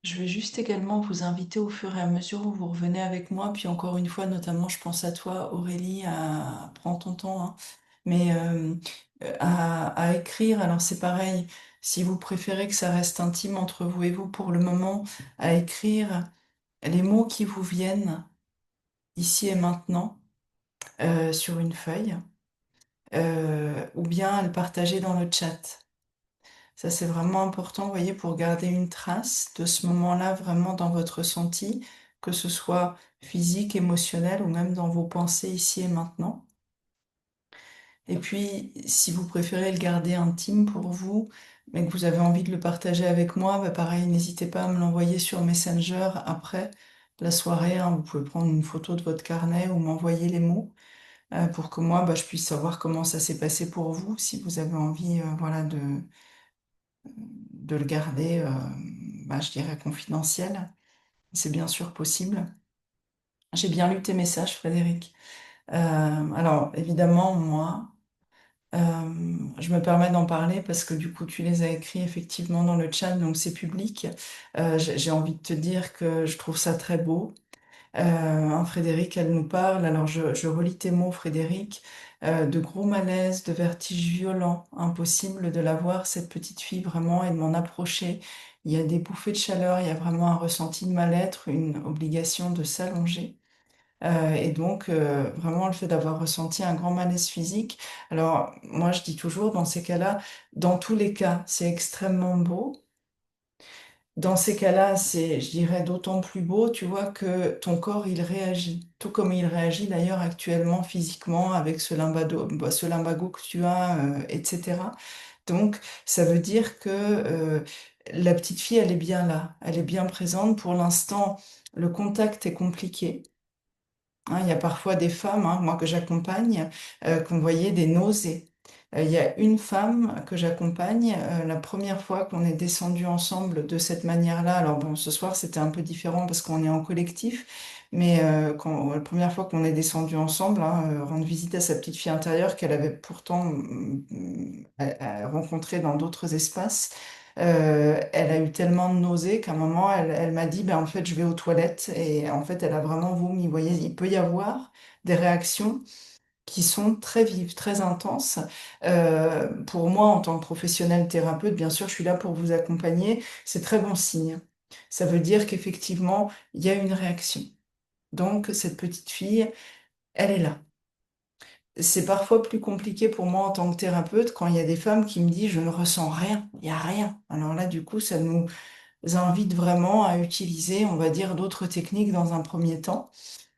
Speaker 1: Je vais juste également vous inviter au fur et à mesure où vous revenez avec moi, puis encore une fois, notamment, je pense à toi, Aurélie, prends ton temps, hein, mais à écrire. Alors c'est pareil, si vous préférez que ça reste intime entre vous et vous pour le moment, à écrire les mots qui vous viennent ici et maintenant sur une feuille, ou bien à le partager dans le chat. Ça, c'est vraiment important, vous voyez, pour garder une trace de ce moment-là vraiment dans votre ressenti, que ce soit physique, émotionnel ou même dans vos pensées ici et maintenant. Et puis, si vous préférez le garder intime pour vous, mais que vous avez envie de le partager avec moi, pareil, n'hésitez pas à me l'envoyer sur Messenger après la soirée, hein. Vous pouvez prendre une photo de votre carnet ou m'envoyer les mots pour que moi, je puisse savoir comment ça s'est passé pour vous, si vous avez envie, voilà, de le garder, je dirais, confidentiel. C'est bien sûr possible. J'ai bien lu tes messages, Frédéric. Alors, évidemment, moi, je me permets d'en parler parce que du coup, tu les as écrits effectivement dans le chat, donc c'est public. J'ai envie de te dire que je trouve ça très beau. Frédéric, elle nous parle, alors je relis tes mots, Frédéric, de gros malaise, de vertige violent, impossible de la voir, cette petite fille, vraiment, et de m'en approcher. Il y a des bouffées de chaleur, il y a vraiment un ressenti de mal-être, une obligation de s'allonger. Et donc, vraiment, le fait d'avoir ressenti un grand malaise physique. Alors, moi, je dis toujours, dans ces cas-là, dans tous les cas, c'est extrêmement beau. Dans ces cas-là, c'est, je dirais, d'autant plus beau, tu vois, que ton corps, il réagit. Tout comme il réagit d'ailleurs actuellement physiquement avec ce lumbago que tu as, etc. Donc, ça veut dire que la petite fille, elle est bien là, elle est bien présente. Pour l'instant, le contact est compliqué. Hein, il y a parfois des femmes, hein, moi que j'accompagne, qui ont voyé des nausées. Il y a une femme que j'accompagne, la première fois qu'on est descendu ensemble de cette manière-là, alors bon, ce soir c'était un peu différent parce qu'on est en collectif, mais la première fois qu'on est descendu ensemble, hein, rendre visite à sa petite fille intérieure qu'elle avait pourtant rencontrée dans d'autres espaces, Elle a eu tellement de nausées qu'à un moment, elle m'a dit, ben, en fait, je vais aux toilettes. Et en fait, elle a vraiment vomi. Vous voyez, il peut y avoir des réactions qui sont très vives, très intenses. Pour moi, en tant que professionnel thérapeute, bien sûr, je suis là pour vous accompagner. C'est très bon signe. Ça veut dire qu'effectivement, il y a une réaction. Donc, cette petite fille, elle est là. C'est parfois plus compliqué pour moi en tant que thérapeute quand il y a des femmes qui me disent je ne ressens rien, il n'y a rien. Alors là, du coup, ça nous invite vraiment à utiliser, on va dire, d'autres techniques dans un premier temps.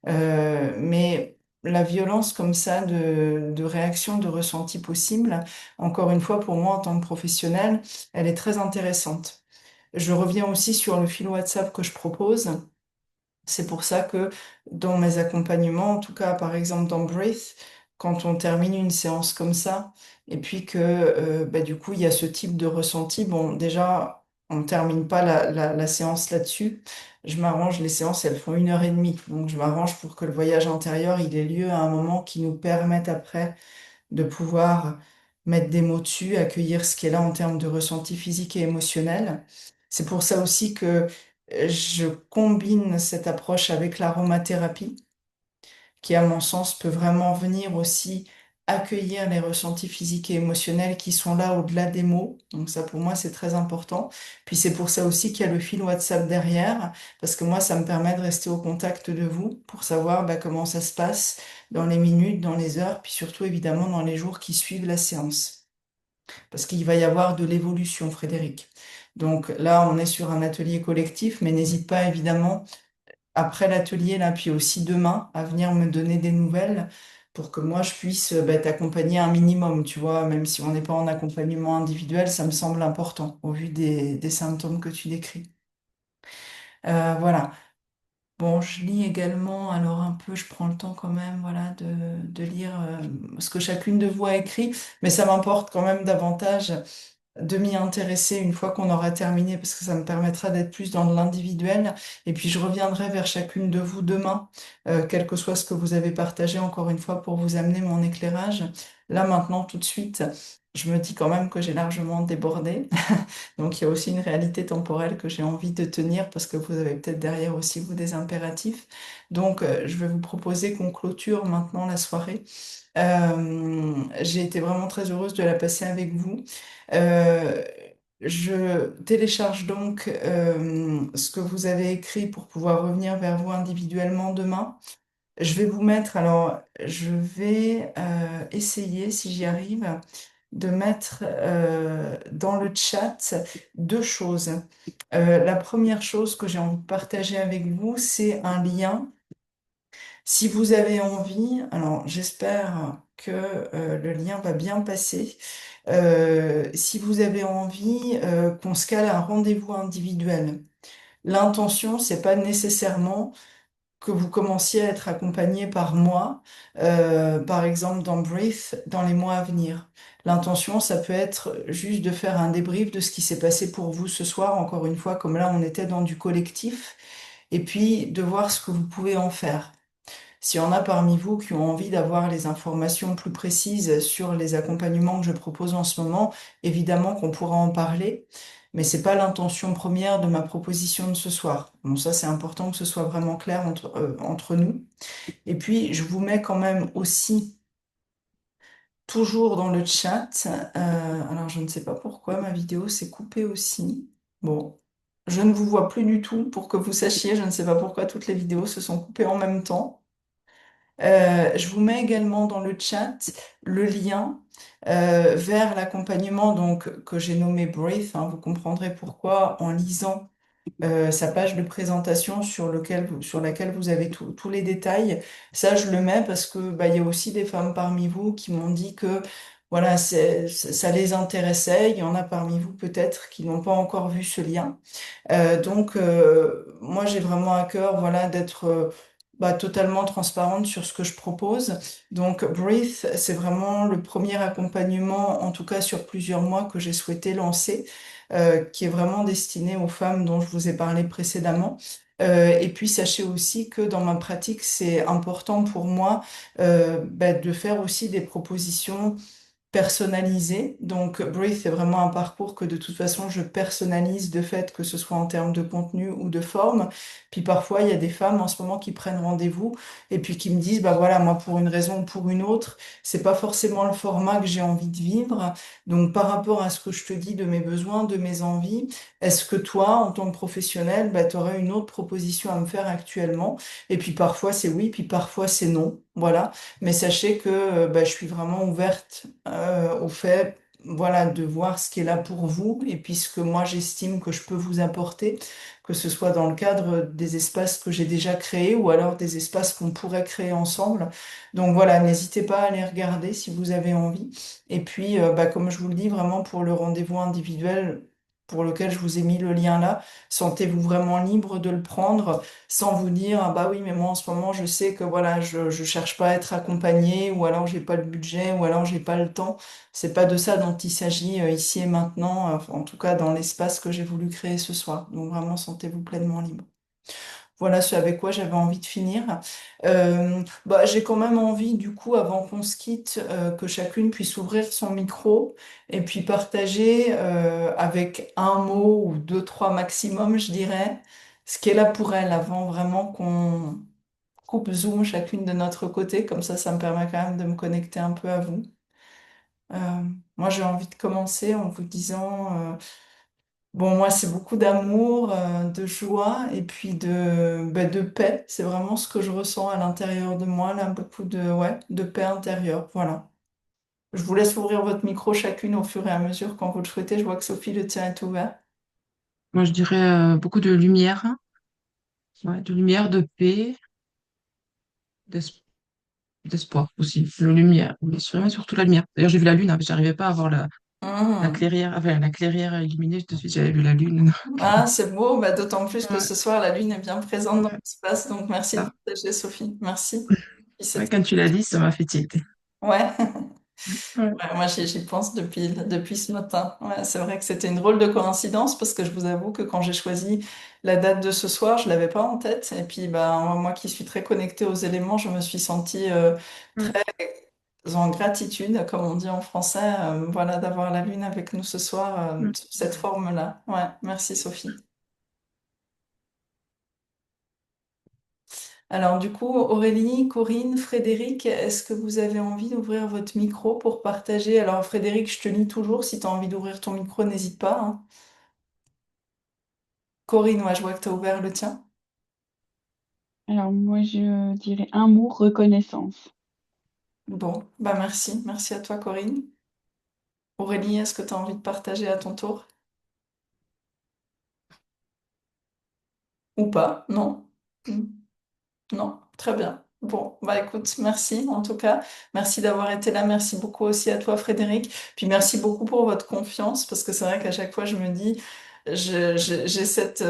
Speaker 1: Mais la violence comme ça de réaction, de ressenti possible, encore une fois, pour moi en tant que professionnel, elle est très intéressante. Je reviens aussi sur le fil WhatsApp que je propose. C'est pour ça que dans mes accompagnements, en tout cas par exemple dans Breath, quand on termine une séance comme ça, et puis que bah, du coup il y a ce type de ressenti, bon déjà on ne termine pas la séance là-dessus. Je m'arrange, les séances elles font 1 heure et demie, donc je m'arrange pour que le voyage intérieur il ait lieu à un moment qui nous permette après de pouvoir mettre des mots dessus, accueillir ce qui est là en termes de ressenti physique et émotionnel. C'est pour ça aussi que je combine cette approche avec l'aromathérapie, qui, à mon sens, peut vraiment venir aussi accueillir les ressentis physiques et émotionnels qui sont là au-delà des mots. Donc ça, pour moi, c'est très important. Puis c'est pour ça aussi qu'il y a le fil WhatsApp derrière, parce que moi, ça me permet de rester au contact de vous pour savoir bah, comment ça se passe dans les minutes, dans les heures, puis surtout, évidemment, dans les jours qui suivent la séance. Parce qu'il va y avoir de l'évolution, Frédéric. Donc là, on est sur un atelier collectif, mais n'hésite pas, évidemment, après l'atelier, là, puis aussi demain, à venir me donner des nouvelles pour que moi, je puisse bah, t'accompagner un minimum, tu vois, même si on n'est pas en accompagnement individuel, ça me semble important au vu des symptômes que tu décris. Voilà. Bon, je lis également, alors un peu, je prends le temps quand même, voilà, de lire ce que chacune de vous a écrit, mais ça m'importe quand même davantage de m'y intéresser une fois qu'on aura terminé, parce que ça me permettra d'être plus dans l'individuel. Et puis je reviendrai vers chacune de vous demain, quel que soit ce que vous avez partagé, encore une fois, pour vous amener mon éclairage. Là, maintenant, tout de suite, je me dis quand même que j'ai largement débordé. Donc il y a aussi une réalité temporelle que j'ai envie de tenir, parce que vous avez peut-être derrière aussi, vous, des impératifs. Donc je vais vous proposer qu'on clôture maintenant la soirée. J'ai été vraiment très heureuse de la passer avec vous. Euh, je télécharge donc ce que vous avez écrit pour pouvoir revenir vers vous individuellement demain. Je vais vous mettre, alors je vais essayer, si j'y arrive, de mettre dans le chat deux choses. La première chose que j'ai envie de partager avec vous, c'est un lien si vous avez envie, alors j'espère que le lien va bien passer. Si vous avez envie qu'on se cale un rendez-vous individuel, l'intention, c'est pas nécessairement que vous commenciez à être accompagné par moi, par exemple dans Brief, dans les mois à venir. L'intention, ça peut être juste de faire un débrief de ce qui s'est passé pour vous ce soir, encore une fois, comme là on était dans du collectif, et puis de voir ce que vous pouvez en faire. S'il y en a parmi vous qui ont envie d'avoir les informations plus précises sur les accompagnements que je propose en ce moment, évidemment qu'on pourra en parler, mais c'est pas l'intention première de ma proposition de ce soir. Bon, ça c'est important que ce soit vraiment clair entre nous. Et puis je vous mets quand même aussi toujours dans le chat. Alors je ne sais pas pourquoi ma vidéo s'est coupée aussi. Bon, je ne vous vois plus du tout pour que vous sachiez. Je ne sais pas pourquoi toutes les vidéos se sont coupées en même temps. Je vous mets également dans le chat le lien vers l'accompagnement donc que j'ai nommé Breathe, hein. Vous comprendrez pourquoi en lisant sa page de présentation sur laquelle vous avez tous les détails. Ça, je le mets parce que bah, il y a aussi des femmes parmi vous qui m'ont dit que voilà, ça les intéressait. Il y en a parmi vous peut-être qui n'ont pas encore vu ce lien. Donc, moi, j'ai vraiment à cœur, voilà, d'être bah, totalement transparente sur ce que je propose. Donc, Breathe, c'est vraiment le premier accompagnement, en tout cas sur plusieurs mois, que j'ai souhaité lancer, qui est vraiment destiné aux femmes dont je vous ai parlé précédemment. Et puis, sachez aussi que dans ma pratique, c'est important pour moi bah, de faire aussi des propositions personnalisé. Donc, Breathe, c'est vraiment un parcours que de toute façon, je personnalise de fait, que ce soit en termes de contenu ou de forme. Puis parfois, il y a des femmes en ce moment qui prennent rendez-vous et puis qui me disent, bah voilà, moi, pour une raison ou pour une autre, c'est pas forcément le format que j'ai envie de vivre. Donc, par rapport à ce que je te dis de mes besoins, de mes envies, est-ce que toi, en tant que professionnel, bah, tu aurais une autre proposition à me faire actuellement? Et puis parfois, c'est oui, puis parfois, c'est non. Voilà. Mais sachez que bah, je suis vraiment ouverte au fait, voilà, de voir ce qui est là pour vous et puis ce que moi j'estime que je peux vous apporter, que ce soit dans le cadre des espaces que j'ai déjà créés ou alors des espaces qu'on pourrait créer ensemble. Donc voilà, n'hésitez pas à les regarder si vous avez envie. Et puis, bah, comme je vous le dis, vraiment pour le rendez-vous individuel pour lequel je vous ai mis le lien là, sentez-vous vraiment libre de le prendre sans vous dire, ah bah oui, mais moi en ce moment, je sais que voilà, je cherche pas à être accompagnée, ou alors j'ai pas le budget, ou alors j'ai pas le temps. C'est pas de ça dont il s'agit ici et maintenant, en tout cas dans l'espace que j'ai voulu créer ce soir. Donc vraiment, sentez-vous pleinement libre. Voilà ce avec quoi j'avais envie de finir. Bah, j'ai quand même envie, du coup, avant qu'on se quitte, que chacune puisse ouvrir son micro et puis partager avec un mot ou deux, trois maximum, je dirais, ce qu'est là pour elle avant vraiment qu'on coupe Zoom chacune de notre côté. Comme ça me permet quand même de me connecter un peu à vous. Moi, j'ai envie de commencer en vous disant... bon, moi, c'est beaucoup d'amour, de joie et puis de paix. C'est vraiment ce que je ressens à l'intérieur de moi, là, beaucoup ouais, de paix intérieure. Voilà. Je vous laisse ouvrir votre micro chacune au fur et à mesure quand vous le souhaitez. Je vois que Sophie, le tien est ouvert.
Speaker 3: Moi, je dirais beaucoup de lumière, ouais, de lumière, de paix, d'es- d'espoir aussi. La lumière, mais surtout la lumière. D'ailleurs, j'ai vu la lune, hein, parce que j'arrivais pas à voir la
Speaker 1: Mmh.
Speaker 3: clairière, enfin, la clairière illuminée, tout de suite, j'avais vu la lune.
Speaker 1: Ah, c'est beau, bah, d'autant plus que
Speaker 3: Ouais,
Speaker 1: ce soir, la lune est bien présente dans
Speaker 3: ouais,
Speaker 1: l'espace. Donc, merci de
Speaker 3: ça.
Speaker 1: partager, Sophie. Merci. Puis
Speaker 3: Ouais,
Speaker 1: cette-
Speaker 3: quand tu l'as dit, ça m'a fait tilt.
Speaker 1: Ouais.
Speaker 3: Ouais.
Speaker 1: Ouais, moi, j'y pense depuis ce matin. Ouais, c'est vrai que c'était une drôle de coïncidence parce que je vous avoue que quand j'ai choisi la date de ce soir, je l'avais pas en tête. Et puis, ben, moi qui suis très connectée aux éléments, je me suis sentie
Speaker 3: Mm.
Speaker 1: très en gratitude, comme on dit en français, voilà, d'avoir la lune avec nous ce soir,
Speaker 3: Mm.
Speaker 1: sous cette forme-là. Ouais, merci Sophie. Alors, du coup, Aurélie, Corinne, Frédéric, est-ce que vous avez envie d'ouvrir votre micro pour partager? Alors, Frédéric, je te lis toujours. Si tu as envie d'ouvrir ton micro, n'hésite pas, hein. Corinne, ouais, je vois que tu as ouvert le tien.
Speaker 5: Alors moi, je dirais un mot, reconnaissance.
Speaker 1: Bon, bah merci. Merci à toi, Corinne. Aurélie, est-ce que tu as envie de partager à ton tour? Ou pas? Non? Hmm. Non, très bien. Bon, bah écoute, merci en tout cas. Merci d'avoir été là. Merci beaucoup aussi à toi, Frédéric. Puis merci beaucoup pour votre confiance, parce que c'est vrai qu'à chaque fois, je me dis, j'ai cette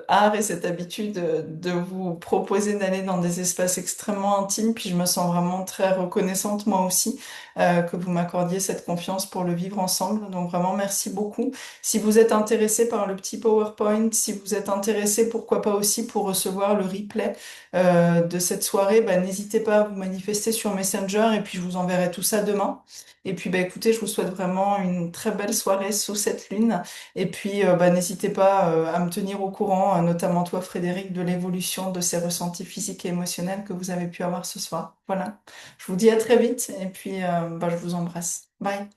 Speaker 1: art et cette habitude de vous proposer d'aller dans des espaces extrêmement intimes. Puis je me sens vraiment très reconnaissante, moi aussi, que vous m'accordiez cette confiance pour le vivre ensemble. Donc vraiment, merci beaucoup. Si vous êtes intéressé par le petit PowerPoint, si vous êtes intéressé, pourquoi pas aussi pour recevoir le replay de cette soirée, bah, n'hésitez pas à vous manifester sur Messenger et puis je vous enverrai tout ça demain. Et puis bah, écoutez, je vous souhaite vraiment une très belle soirée sous cette lune. Et puis bah, n'hésitez pas à me tenir au courant, notamment toi Frédéric, de l'évolution de ces ressentis physiques et émotionnels que vous avez pu avoir ce soir. Voilà. Je vous dis à très vite et puis bah, je vous embrasse. Bye.